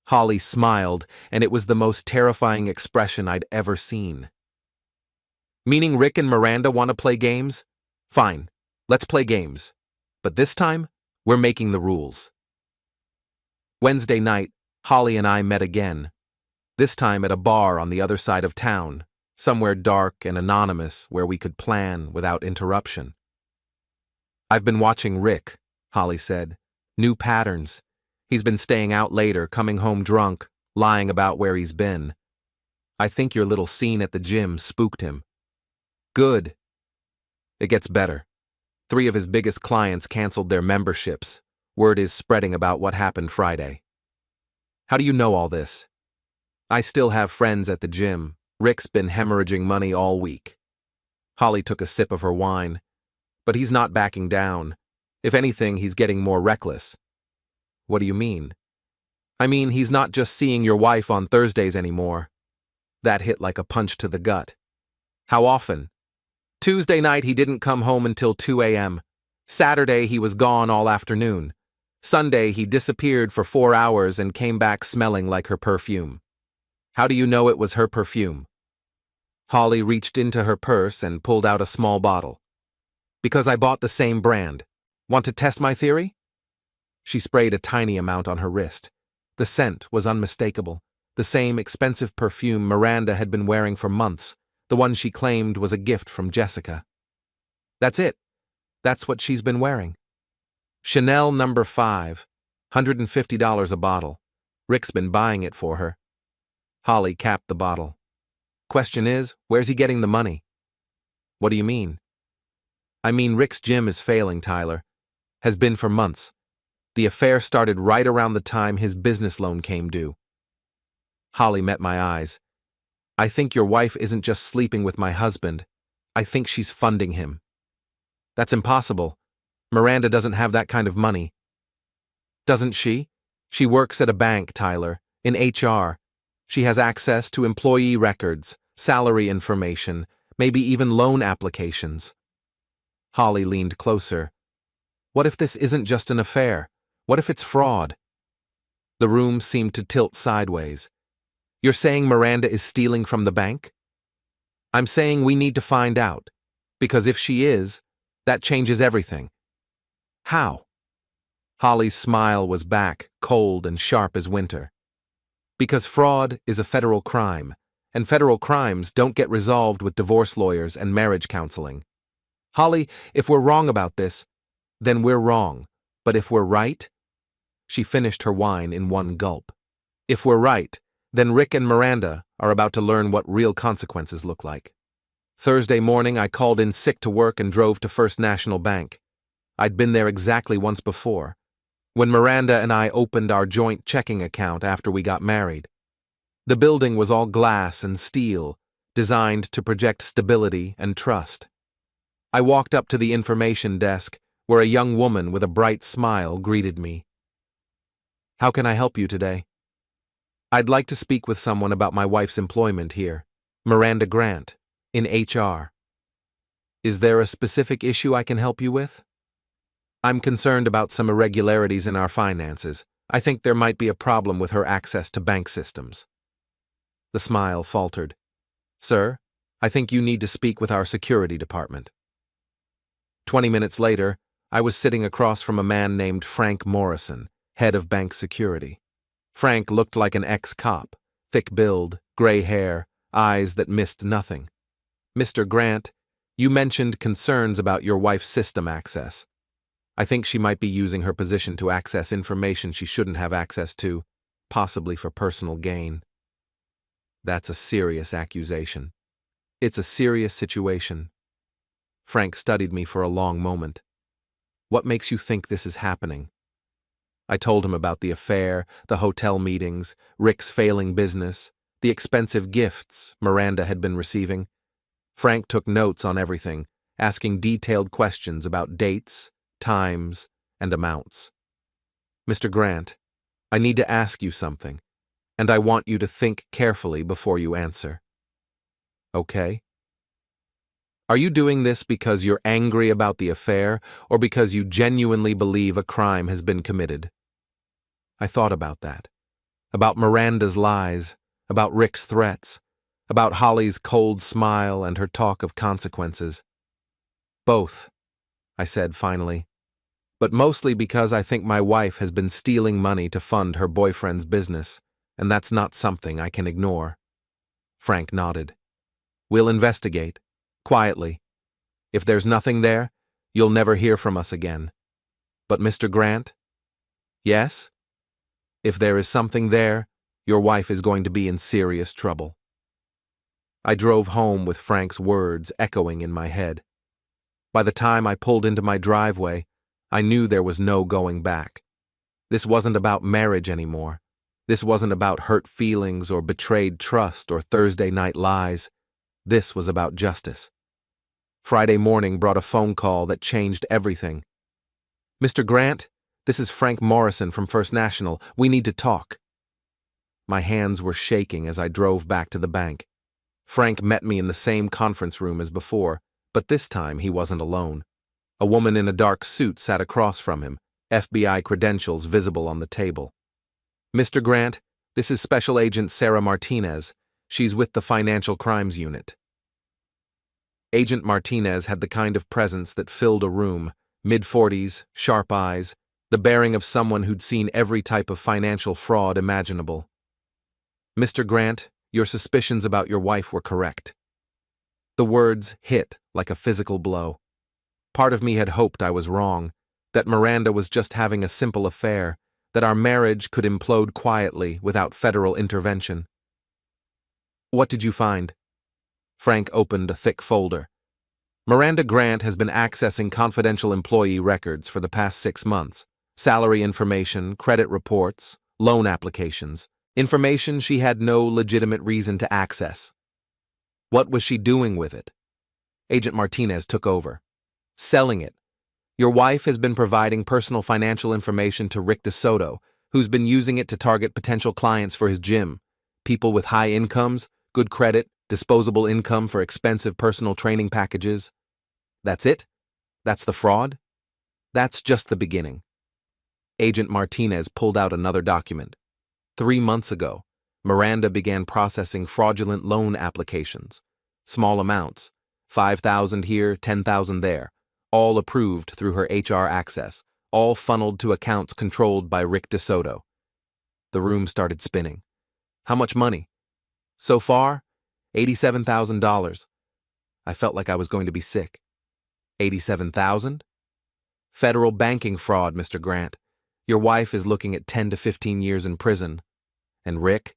Holly smiled, and it was the most terrifying expression I'd ever seen. "Meaning Rick and Miranda want to play games? Fine, let's play games. But this time, we're making the rules." Wednesday night, Holly and I met again. This time at a bar on the other side of town, somewhere dark and anonymous where we could plan without interruption. "I've been watching Rick," Holly said. "New patterns. He's been staying out later, coming home drunk, lying about where he's been. I think your little scene at the gym spooked him." "Good." "It gets better. 3 of his biggest clients canceled their memberships. Word is spreading about what happened Friday." "How do you know all this?" "I still have friends at the gym. Rick's been hemorrhaging money all week." Holly took a sip of her wine. "But he's not backing down. If anything, he's getting more reckless." What do you mean? I mean, he's not just seeing your wife on Thursdays anymore. That hit like a punch to the gut. How often? Tuesday night he didn't come home until 2 a.m. Saturday he was gone all afternoon. Sunday he disappeared for 4 hours and came back smelling like her perfume. How do you know it was her perfume? Holly reached into her purse and pulled out a small bottle. Because I bought the same brand. Want to test my theory? She sprayed a tiny amount on her wrist. The scent was unmistakable. The same expensive perfume Miranda had been wearing for months, the one she claimed was a gift from Jessica. That's it. That's what she's been wearing. Chanel No. 5, $150 a bottle. Rick's been buying it for her. Holly capped the bottle. Question is, where's he getting the money? What do you mean? I mean, Rick's gym is failing, Tyler. Has been for months. The affair started right around the time his business loan came due. Holly met my eyes. I think your wife isn't just sleeping with my husband. I think she's funding him. That's impossible. Miranda doesn't have that kind of money. Doesn't she? She works at a bank, Tyler, in HR. She has access to employee records, salary information, maybe even loan applications. Holly leaned closer. What if this isn't just an affair? What if it's fraud? The room seemed to tilt sideways. You're saying Miranda is stealing from the bank? I'm saying we need to find out. Because if she is, that changes everything. How? Holly's smile was back, cold and sharp as winter. Because fraud is a federal crime, and federal crimes don't get resolved with divorce lawyers and marriage counseling. Holly, if we're wrong about this, then we're wrong. But if we're right? She finished her wine in one gulp. If we're right, then Rick and Miranda are about to learn what real consequences look like. Thursday morning, I called in sick to work and drove to First National Bank. I'd been there exactly once before, when Miranda and I opened our joint checking account after we got married. The building was all glass and steel, designed to project stability and trust. I walked up to the information desk, where a young woman with a bright smile greeted me. How can I help you today? I'd like to speak with someone about my wife's employment here, Miranda Grant, in HR. Is there a specific issue I can help you with? I'm concerned about some irregularities in our finances. I think there might be a problem with her access to bank systems. The smile faltered. Sir, I think you need to speak with our security department. 20 minutes later, I was sitting across from a man named Frank Morrison, head of bank security. Frank looked like an ex-cop, thick build, gray hair, eyes that missed nothing. Mr. Grant, you mentioned concerns about your wife's system access. I think she might be using her position to access information she shouldn't have access to, possibly for personal gain. That's a serious accusation. It's a serious situation. Frank studied me for a long moment. What makes you think this is happening? I told him about the affair, the hotel meetings, Rick's failing business, the expensive gifts Miranda had been receiving. Frank took notes on everything, asking detailed questions about dates, times, and amounts. Mr. Grant, I need to ask you something, and I want you to think carefully before you answer. Okay? Are you doing this because you're angry about the affair, or because you genuinely believe a crime has been committed? I thought about that. About Miranda's lies, about Rick's threats, about Holly's cold smile and her talk of consequences. Both, I said finally. But mostly because I think my wife has been stealing money to fund her boyfriend's business, and that's not something I can ignore. Frank nodded. We'll investigate. Quietly. If there's nothing there, you'll never hear from us again. But Mr. Grant? Yes? If there is something there, your wife is going to be in serious trouble. I drove home with Frank's words echoing in my head. By the time I pulled into my driveway, I knew there was no going back. This wasn't about marriage anymore. This wasn't about hurt feelings or betrayed trust or Thursday night lies. This was about justice. Friday morning brought a phone call that changed everything. Mr. Grant, This is Frank Morrison from First National. We need to talk. My hands were shaking as I drove back to the bank. Frank met me in the same conference room as before, but this time he wasn't alone. A woman in a dark suit sat across from him, FBI credentials visible on the table. Mr. Grant, this is Special Agent Sarah Martinez. She's with the Financial Crimes Unit. Agent Martinez had the kind of presence that filled a room, mid-40s, sharp eyes, the bearing of someone who'd seen every type of financial fraud imaginable. Mr. Grant, your suspicions about your wife were correct. The words hit like a physical blow. Part of me had hoped I was wrong, that Miranda was just having a simple affair, that our marriage could implode quietly without federal intervention. What did you find? Frank opened a thick folder. Miranda Grant has been accessing confidential employee records for the past 6 months. Salary information, credit reports, loan applications. Information she had no legitimate reason to access. What was she doing with it? Agent Martinez took over. Selling it. Your wife has been providing personal financial information to Rick DeSoto, who's been using it to target potential clients for his gym. People with high incomes, good credit, disposable income for expensive personal training packages. That's it? That's the fraud? That's just the beginning. Agent Martinez pulled out another document. 3 months ago, Miranda began processing fraudulent loan applications. Small amounts, $5,000 here, $10,000 there, all approved through her HR access, all funneled to accounts controlled by Rick DeSoto. The room started spinning. How much money? So far, $87,000. I felt like I was going to be sick. 87,000? Federal banking fraud, Mr. Grant. Your wife is looking at 10 to 15 years in prison. And Rick?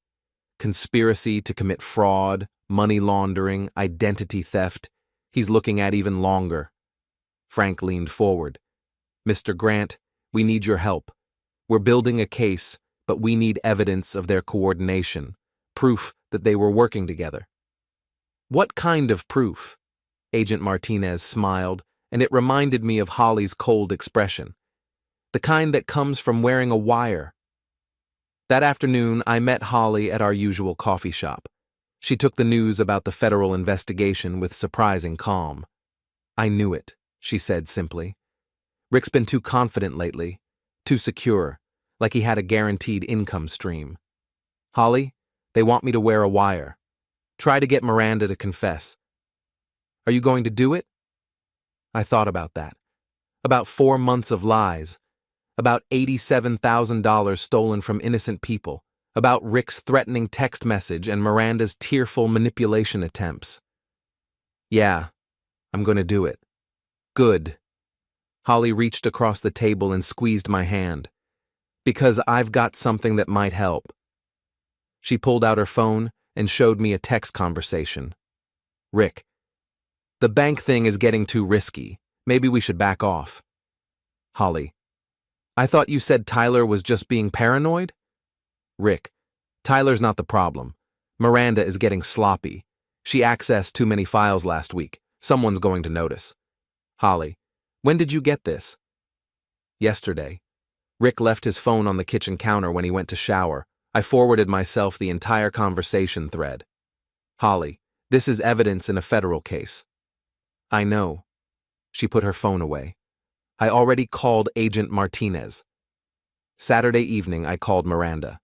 Conspiracy to commit fraud, money laundering, identity theft. He's looking at even longer. Frank leaned forward. Mr. Grant, we need your help. We're building a case, but we need evidence of their coordination, proof that they were working together. What kind of proof? Agent Martinez smiled, and it reminded me of Holly's cold expression. The kind that comes from wearing a wire. That afternoon, I met Holly at our usual coffee shop. She took the news about the federal investigation with surprising calm. I knew it, she said simply. Rick's been too confident lately, too secure, like he had a guaranteed income stream. Holly, they want me to wear a wire. Try to get Miranda to confess. Are you going to do it? I thought about that. About 4 months of lies. About $87,000 stolen from innocent people. About Rick's threatening text message and Miranda's tearful manipulation attempts. Yeah, I'm going to do it. Good. Holly reached across the table and squeezed my hand. Because I've got something that might help. She pulled out her phone and showed me a text conversation. Rick, the bank thing is getting too risky. Maybe we should back off. Holly, I thought you said Tyler was just being paranoid? Rick, Tyler's not the problem. Miranda is getting sloppy. She accessed too many files last week. Someone's going to notice. Holly, when did you get this? Yesterday. Rick left his phone on the kitchen counter when he went to shower. I forwarded myself the entire conversation thread. Holly, this is evidence in a federal case. I know. She put her phone away. I already called Agent Martinez. Saturday evening, I called Miranda.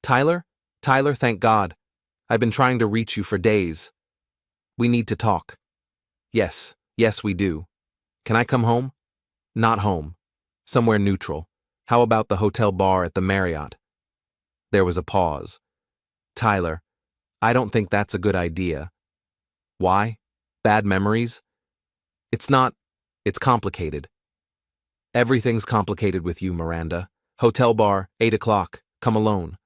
Tyler? Tyler, thank God. I've been trying to reach you for days. We need to talk. Yes, we do. Can I come home? Not home. Somewhere neutral. How about the hotel bar at the Marriott? There was a pause. Tyler, I don't think that's a good idea. Why? Bad memories? It's complicated. Everything's complicated with you, Miranda. Hotel bar, 8 o'clock, come alone.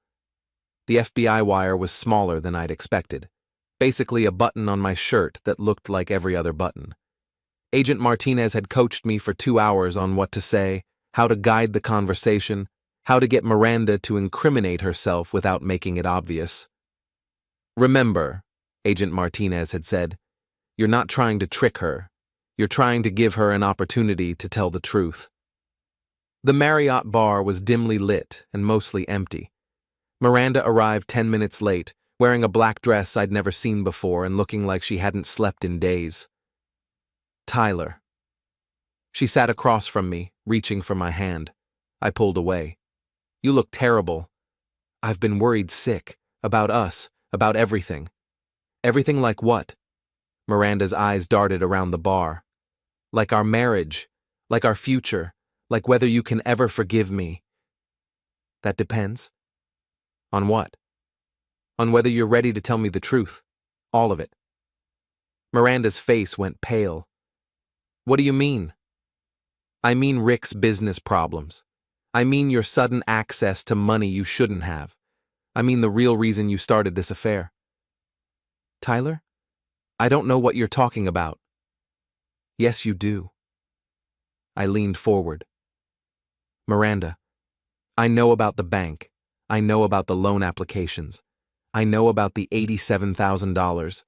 The FBI wire was smaller than I'd expected. Basically a button on my shirt that looked like every other button. Agent Martinez had coached me for 2 hours on what to say, how to guide the conversation, how to get Miranda to incriminate herself without making it obvious. Remember, Agent Martinez had said, you're not trying to trick her. You're trying to give her an opportunity to tell the truth. The Marriott bar was dimly lit and mostly empty. Miranda arrived 10 minutes late, wearing a black dress I'd never seen before and looking like she hadn't slept in days. Tyler. She sat across from me, reaching for my hand. I pulled away. You look terrible. I've been worried sick. About us. About everything. Everything like what? Miranda's eyes darted around the bar. Like our marriage. Like our future. Like whether you can ever forgive me. That depends. On what? On whether you're ready to tell me the truth. All of it. Miranda's face went pale. What do you mean? I mean Rick's business problems. I mean your sudden access to money you shouldn't have. I mean the real reason you started this affair. Tyler? I don't know what you're talking about. Yes, you do. I leaned forward. Miranda, I know about the bank. I know about the loan applications. I know about the $87,000.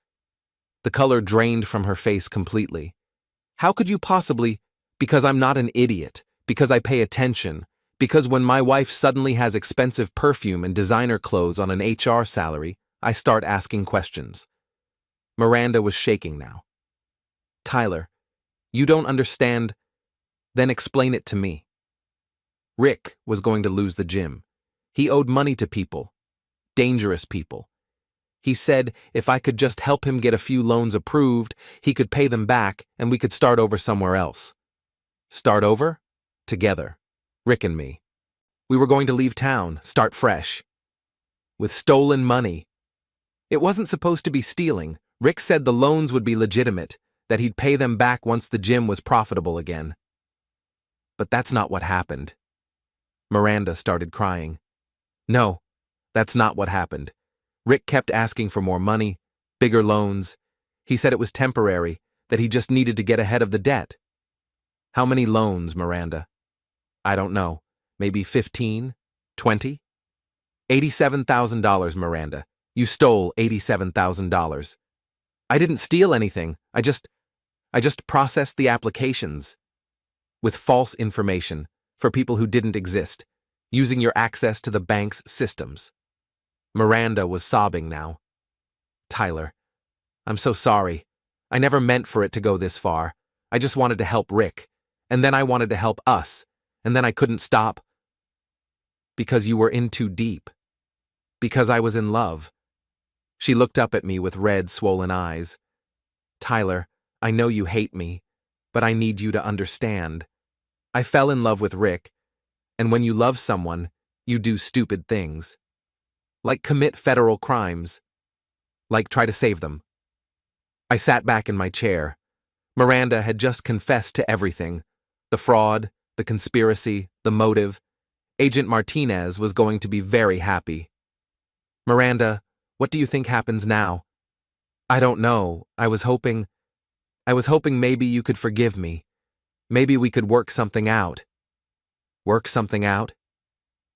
The color drained from her face completely. How could you possibly? Because I'm not an idiot. Because I pay attention. Because when my wife suddenly has expensive perfume and designer clothes on an HR salary, I start asking questions. Miranda was shaking now. Tyler, you don't understand? Then explain it to me. Rick was going to lose the gym. He owed money to people. Dangerous people. He said if I could just help him get a few loans approved, he could pay them back and we could start over somewhere else. Start over? Together. Rick and me. We were going to leave town, start fresh. With stolen money. It wasn't supposed to be stealing. Rick said the loans would be legitimate, that he'd pay them back once the gym was profitable again. But that's not what happened. Miranda started crying. No, that's not what happened. Rick kept asking for more money, bigger loans. He said it was temporary, that he just needed to get ahead of the debt. How many loans, Miranda? I don't know. Maybe 15? 20? $87,000, Miranda. You stole $87,000. I didn't steal anything. I just processed the applications. With false information, for people who didn't exist, using your access to the bank's systems. Miranda was sobbing now. Tyler, I'm so sorry. I never meant for it to go this far. I just wanted to help Rick. And then I wanted to help us. And then I couldn't stop. Because you were in too deep. Because I was in love. She looked up at me with red, swollen eyes. Tyler, I know you hate me, but I need you to understand. I fell in love with Rick, and when you love someone, you do stupid things. Like commit federal crimes. Like try to save them. I sat back in my chair. Miranda had just confessed to everything. The fraud, the conspiracy, the motive. Agent Martinez was going to be very happy. Miranda, what do you think happens now? I don't know. I was hoping maybe you could forgive me. Maybe we could work something out. Work something out?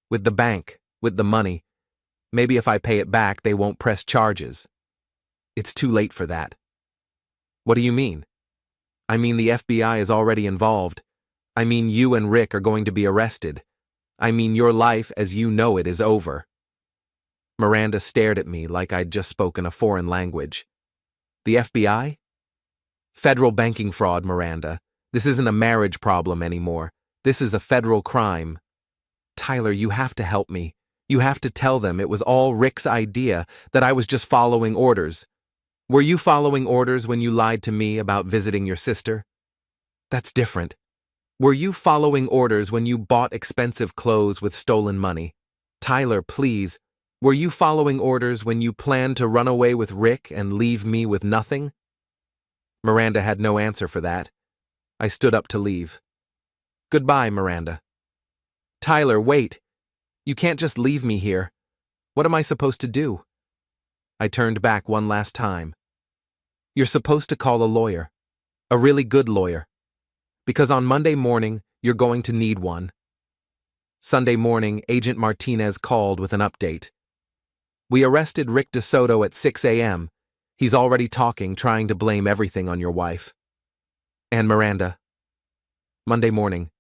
With the bank, with the money. Maybe if I pay it back, they won't press charges. It's too late for that. What do you mean? I mean the FBI is already involved. I mean you and Rick are going to be arrested. I mean your life as you know it is over. Miranda stared at me like I'd just spoken a foreign language. The FBI? Federal banking fraud, Miranda. This isn't a marriage problem anymore. This is a federal crime. Tyler, you have to help me. You have to tell them it was all Rick's idea, that I was just following orders. Were you following orders when you lied to me about visiting your sister? That's different. Were you following orders when you bought expensive clothes with stolen money? Tyler, please. Were you following orders when you planned to run away with Rick and leave me with nothing? Miranda had no answer for that. I stood up to leave. Goodbye, Miranda. Tyler, wait. You can't just leave me here. What am I supposed to do? I turned back one last time. You're supposed to call a lawyer. A really good lawyer. Because on Monday morning, you're going to need one. Sunday morning, Agent Martinez called with an update. We arrested Rick DeSoto at 6 a.m. He's already talking, trying to blame everything on your wife. And Miranda. Monday morning.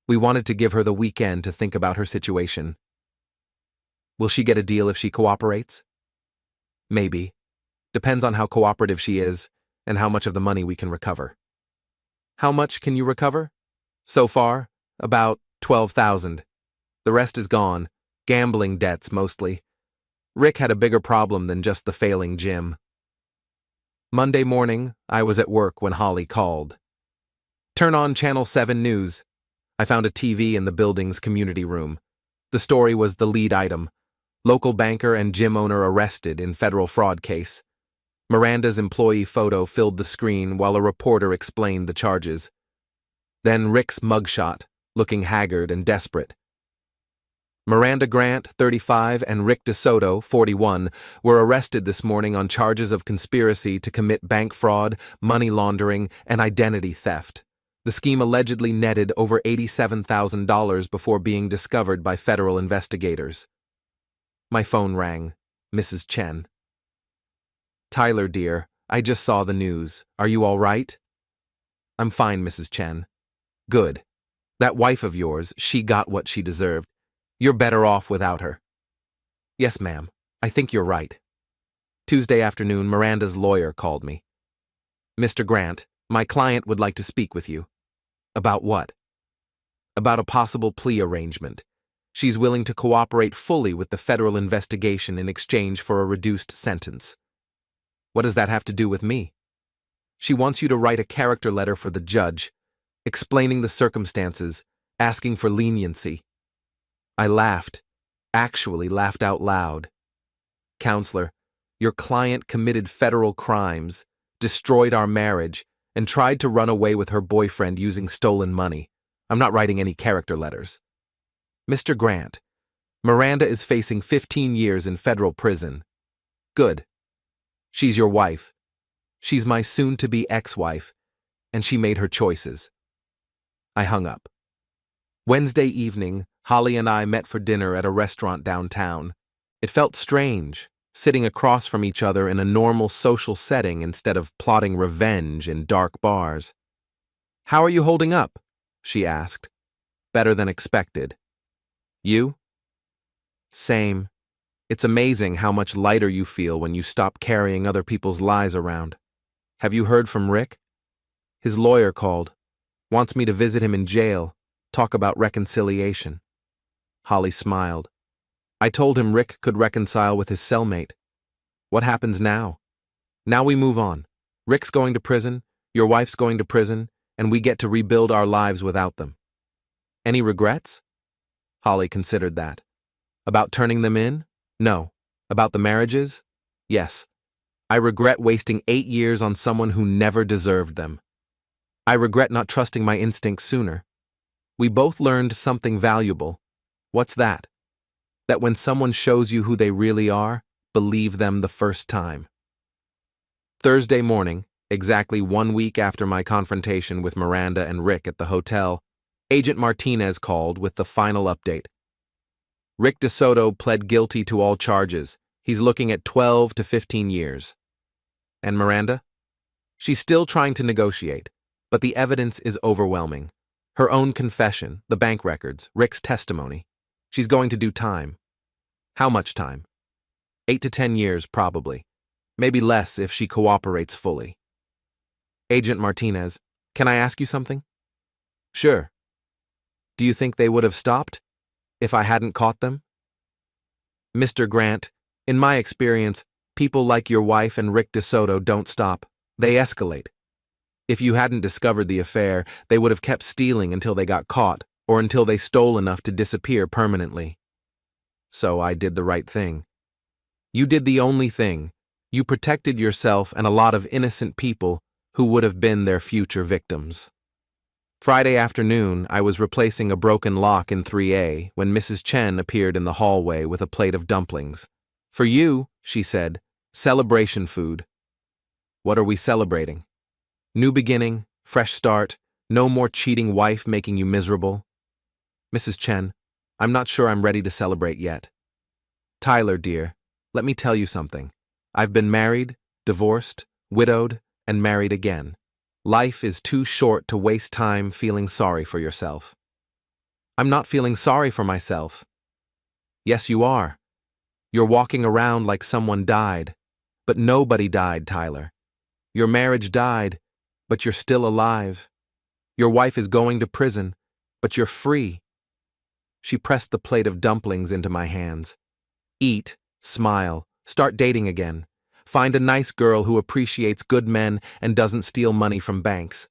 We wanted to give her the weekend to think about her situation. Will she get a deal if she cooperates? Maybe. Depends on how cooperative she is and how much of the money we can recover. How much can you recover? So far, about 12,000. The rest is gone. Gambling debts, mostly. Rick had a bigger problem than just the failing gym. Monday morning, I was at work when Holly called. Turn on Channel 7 News. I found a TV in the building's community room. The story was the lead item. Local banker and gym owner arrested in federal fraud case. Miranda's employee photo filled the screen while a reporter explained the charges. Then Rick's mugshot, looking haggard and desperate. Miranda Grant, 35, and Rick DeSoto, 41, were arrested this morning on charges of conspiracy to commit bank fraud, money laundering, and identity theft. The scheme allegedly netted over $87,000 before being discovered by federal investigators. My phone rang. Mrs. Chen. Tyler, dear, I just saw the news. Are you all right? I'm fine, Mrs. Chen. Good. That wife of yours, she got what she deserved. You're better off without her. Yes, ma'am. I think you're right. Tuesday afternoon, Miranda's lawyer called me. Mr. Grant, my client would like to speak with you. About what? About a possible plea arrangement. She's willing to cooperate fully with the federal investigation in exchange for a reduced sentence. What does that have to do with me? She wants you to write a character letter for the judge, explaining the circumstances, asking for leniency. I laughed, actually laughed out loud. Counselor, your client committed federal crimes, destroyed our marriage, and tried to run away with her boyfriend using stolen money. I'm not writing any character letters. Mr. Grant, Miranda is facing 15 years in federal prison. Good. She's your wife. She's my soon-to-be ex-wife, and she made her choices. I hung up. Wednesday evening, Holly and I met for dinner at a restaurant downtown. It felt strange, sitting across from each other in a normal social setting instead of plotting revenge in dark bars. How are you holding up? She asked. Better than expected. You? Same. It's amazing how much lighter you feel when you stop carrying other people's lies around. Have you heard from Rick? His lawyer called. Wants me to visit him in jail, talk about reconciliation. Holly smiled. I told him Rick could reconcile with his cellmate. What happens now? Now we move on. Rick's going to prison, your wife's going to prison, and we get to rebuild our lives without them. Any regrets? Holly considered that. About turning them in? No. About the marriages? Yes. I regret wasting 8 years on someone who never deserved them. I regret not trusting my instincts sooner. We both learned something valuable. What's that? That when someone shows you who they really are, believe them the first time. Thursday morning, exactly 1 week after my confrontation with Miranda and Rick at the hotel, Agent Martinez called with the final update. Rick DeSoto pled guilty to all charges. He's looking at 12 to 15 years. And Miranda? She's still trying to negotiate, but the evidence is overwhelming. Her own confession, the bank records, Rick's testimony. She's going to do time. How much time? 8 to 10 years, probably. Maybe less if she cooperates fully. Agent Martinez, can I ask you something? Sure. Do you think they would have stopped if I hadn't caught them? Mr. Grant, in my experience, people like your wife and Rick DeSoto don't stop. They escalate. If you hadn't discovered the affair, they would have kept stealing until they got caught, or until they stole enough to disappear permanently. So I did the right thing. You did the only thing. You protected yourself and a lot of innocent people who would have been their future victims. Friday afternoon, I was replacing a broken lock in 3A when Mrs. Chen appeared in the hallway with a plate of dumplings. For you, she said, celebration food. What are we celebrating? New beginning, fresh start, no more cheating wife making you miserable. Mrs. Chen, I'm not sure I'm ready to celebrate yet. Tyler, dear, let me tell you something. I've been married, divorced, widowed, and married again. Life is too short to waste time feeling sorry for yourself. I'm not feeling sorry for myself. Yes, you are. You're walking around like someone died. But nobody died, Tyler. Your marriage died, but you're still alive. Your wife is going to prison, but you're free. She pressed the plate of dumplings into my hands. Eat, smile, start dating again. Find a nice girl who appreciates good men and doesn't steal money from banks.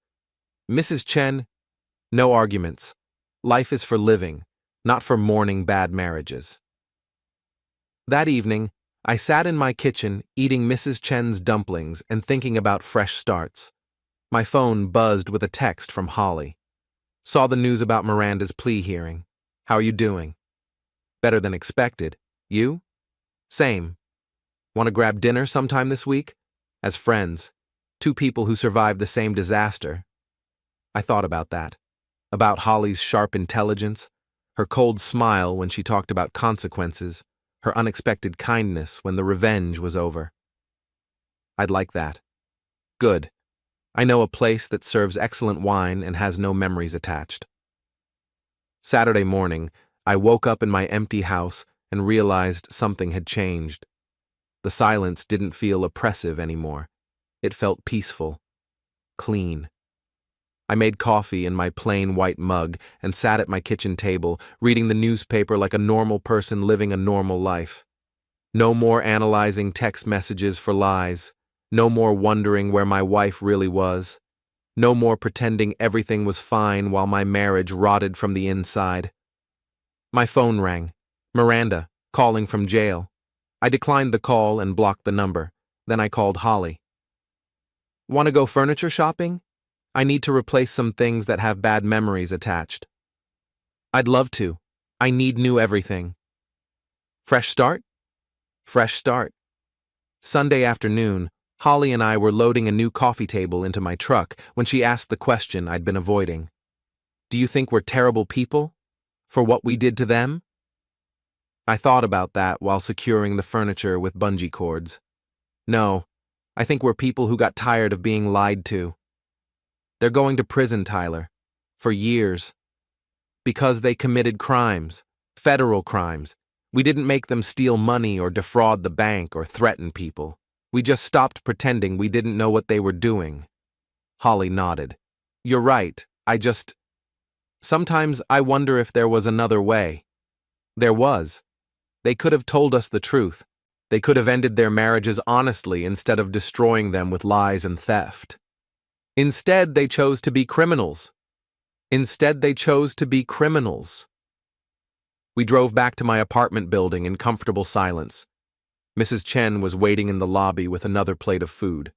Mrs. Chen, no arguments. Life is for living, not for mourning bad marriages. That evening, I sat in my kitchen eating Mrs. Chen's dumplings and thinking about fresh starts. My phone buzzed with a text from Holly. Saw the news about Miranda's plea hearing. How are you doing? Better than expected. You? Same. Want to grab dinner sometime this week? As friends. Two people who survived the same disaster. I thought about that. About Holly's sharp intelligence, her cold smile when she talked about consequences, her unexpected kindness when the revenge was over. I'd like that. Good. I know a place that serves excellent wine and has no memories attached. Saturday morning, I woke up in my empty house and realized something had changed. The silence didn't feel oppressive anymore. It felt peaceful, clean. I made coffee in my plain white mug and sat at my kitchen table, reading the newspaper like a normal person living a normal life. No more analyzing text messages for lies. No more wondering where my wife really was. No more pretending everything was fine while my marriage rotted from the inside. My phone rang. Miranda, calling from jail. I declined the call and blocked the number. Then I called Holly. Want to go furniture shopping? I need to replace some things that have bad memories attached. I'd love to. I need new everything. Fresh start? Fresh start. Sunday afternoon, Holly and I were loading a new coffee table into my truck when she asked the question I'd been avoiding. Do you think we're terrible people? For what we did to them? I thought about that while securing the furniture with bungee cords. No, I think we're people who got tired of being lied to. They're going to prison, Tyler, for years. Because they committed crimes, federal crimes. We didn't make them steal money or defraud the bank or threaten people. We just stopped pretending we didn't know what they were doing. Holly nodded. You're right, Sometimes I wonder if there was another way. There was. They could have told us the truth. They could have ended their marriages honestly instead of destroying them with lies and theft. Instead, they chose to be criminals. We drove back to my apartment building in comfortable silence. Mrs. Chen was waiting in the lobby with another plate of food.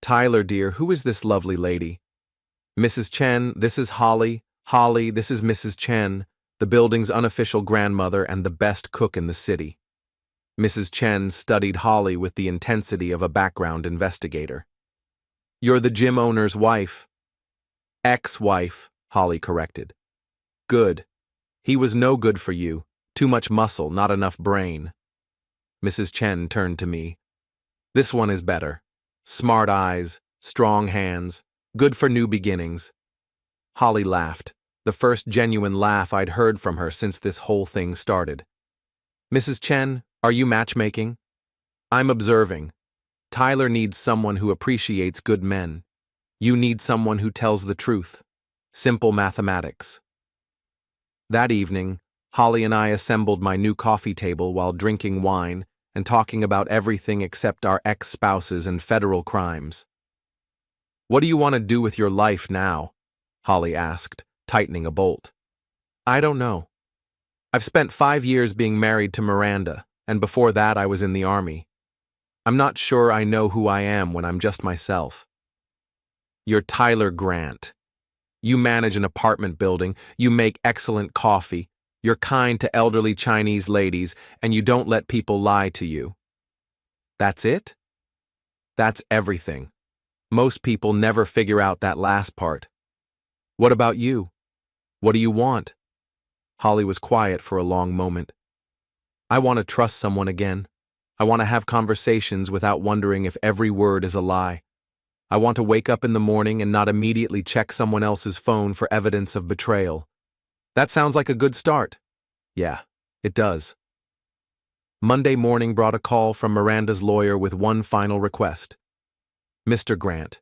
Tyler, dear, who is this lovely lady? Mrs. Chen, this is Holly. Holly, this is Mrs. Chen, the building's unofficial grandmother and the best cook in the city. Mrs. Chen studied Holly with the intensity of a background investigator. You're the gym owner's wife. Ex-wife, Holly corrected. Good. He was no good for you. Too much muscle, not enough brain. Mrs. Chen turned to me. This one is better. Smart eyes, strong hands, good for new beginnings. Holly laughed, the first genuine laugh I'd heard from her since this whole thing started. Mrs. Chen, are you matchmaking? I'm observing. Tyler needs someone who appreciates good men. You need someone who tells the truth. Simple mathematics. That evening, Holly and I assembled my new coffee table while drinking wine and talking about everything except our ex-spouses and federal crimes. What do you want to do with your life now? Holly asked, tightening a bolt. I don't know. I've spent 5 years being married to Miranda, and before that I was in the army. I'm not sure I know who I am when I'm just myself. You're Tyler Grant. You manage an apartment building, you make excellent coffee, you're kind to elderly Chinese ladies, and you don't let people lie to you. That's it? That's everything. Most people never figure out that last part. What about you? What do you want? Holly was quiet for a long moment. I want to trust someone again. I want to have conversations without wondering if every word is a lie. I want to wake up in the morning and not immediately check someone else's phone for evidence of betrayal. That sounds like a good start. Yeah, it does. Monday morning brought a call from Miranda's lawyer with one final request. Mr. Grant,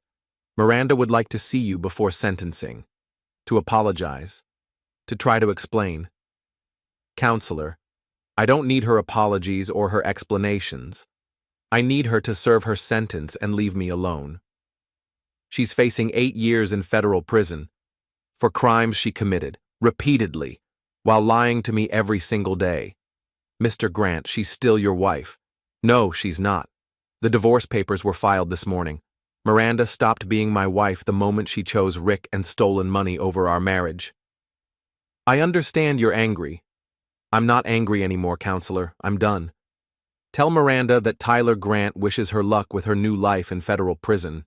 Miranda would like to see you before sentencing, to apologize, to try to explain. Counselor, I don't need her apologies or her explanations. I need her to serve her sentence and leave me alone. She's facing 8 years in federal prison for crimes she committed, repeatedly, while lying to me every single day. Mr. Grant, she's still your wife. No, she's not. The divorce papers were filed this morning. Miranda stopped being my wife the moment she chose Rick and stolen money over our marriage. I understand you're angry. I'm not angry anymore, counselor. I'm done. Tell Miranda that Tyler Grant wishes her luck with her new life in federal prison,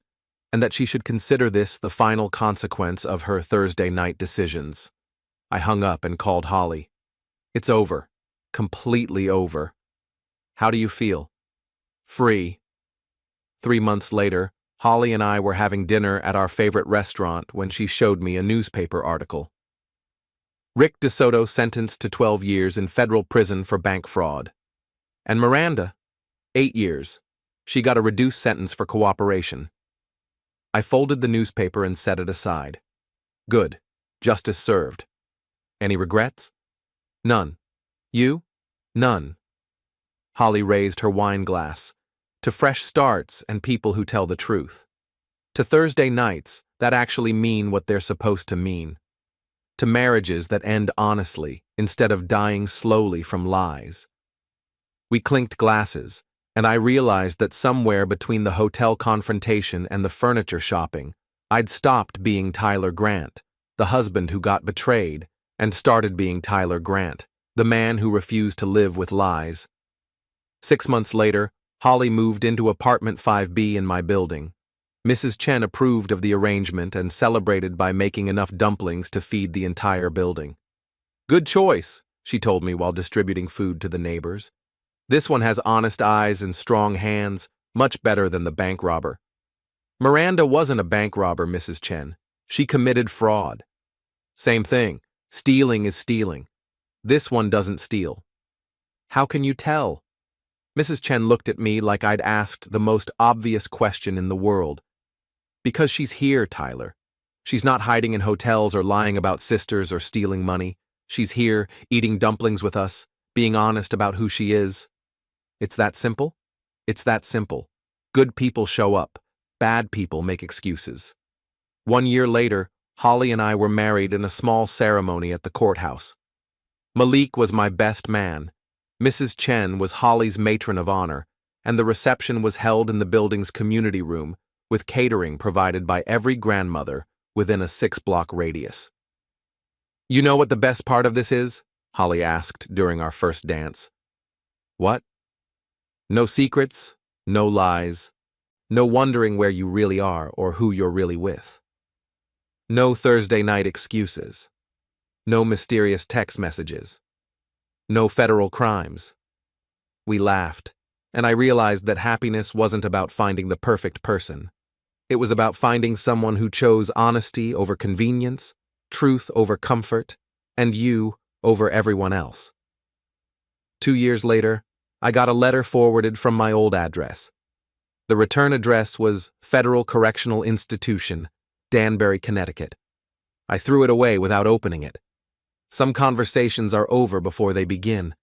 and that she should consider this the final consequence of her Thursday night decisions. I hung up and called Holly. It's over. Completely over. How do you feel? Free. 3 months later, Holly and I were having dinner at our favorite restaurant when she showed me a newspaper article. Rick DeSoto sentenced to 12 years in federal prison for bank fraud. And Miranda, 8 years. She got a reduced sentence for cooperation. I folded the newspaper and set it aside. Good. Justice served. Any regrets? None. You? None. Holly raised her wine glass. To fresh starts and people who tell the truth. To Thursday nights that actually mean what they're supposed to mean. To marriages that end honestly instead of dying slowly from lies. We clinked glasses, and I realized that somewhere between the hotel confrontation and the furniture shopping, I'd stopped being Tyler Grant, the husband who got betrayed, and started being Tyler Grant, the man who refused to live with lies. 6 months later, Holly moved into apartment 5B in my building. Mrs. Chen approved of the arrangement and celebrated by making enough dumplings to feed the entire building. Good choice, she told me while distributing food to the neighbors. This one has honest eyes and strong hands, much better than the bank robber. Miranda wasn't a bank robber, Mrs. Chen. She committed fraud. Same thing. Stealing is stealing. This one doesn't steal. How can you tell? Mrs. Chen looked at me like I'd asked the most obvious question in the world. Because she's here, Tyler. She's not hiding in hotels or lying about sisters or stealing money. She's here, eating dumplings with us, being honest about who she is. It's that simple? It's that simple. Good people show up. Bad people make excuses. 1 year later, Holly and I were married in a small ceremony at the courthouse. Malik was my best man. Mrs. Chen was Holly's matron of honor, and the reception was held in the building's community room, with catering provided by every grandmother within a 6-block radius. You know what the best part of this is? Holly asked during our first dance. What? No secrets, no lies, no wondering where you really are or who you're really with. No Thursday night excuses. No mysterious text messages. No federal crimes. We laughed, and I realized that happiness wasn't about finding the perfect person. It was about finding someone who chose honesty over convenience, truth over comfort, and you over everyone else. 2 years later, I got a letter forwarded from my old address. The return address was Federal Correctional Institution, Danbury, Connecticut. I threw it away without opening it. Some conversations are over before they begin.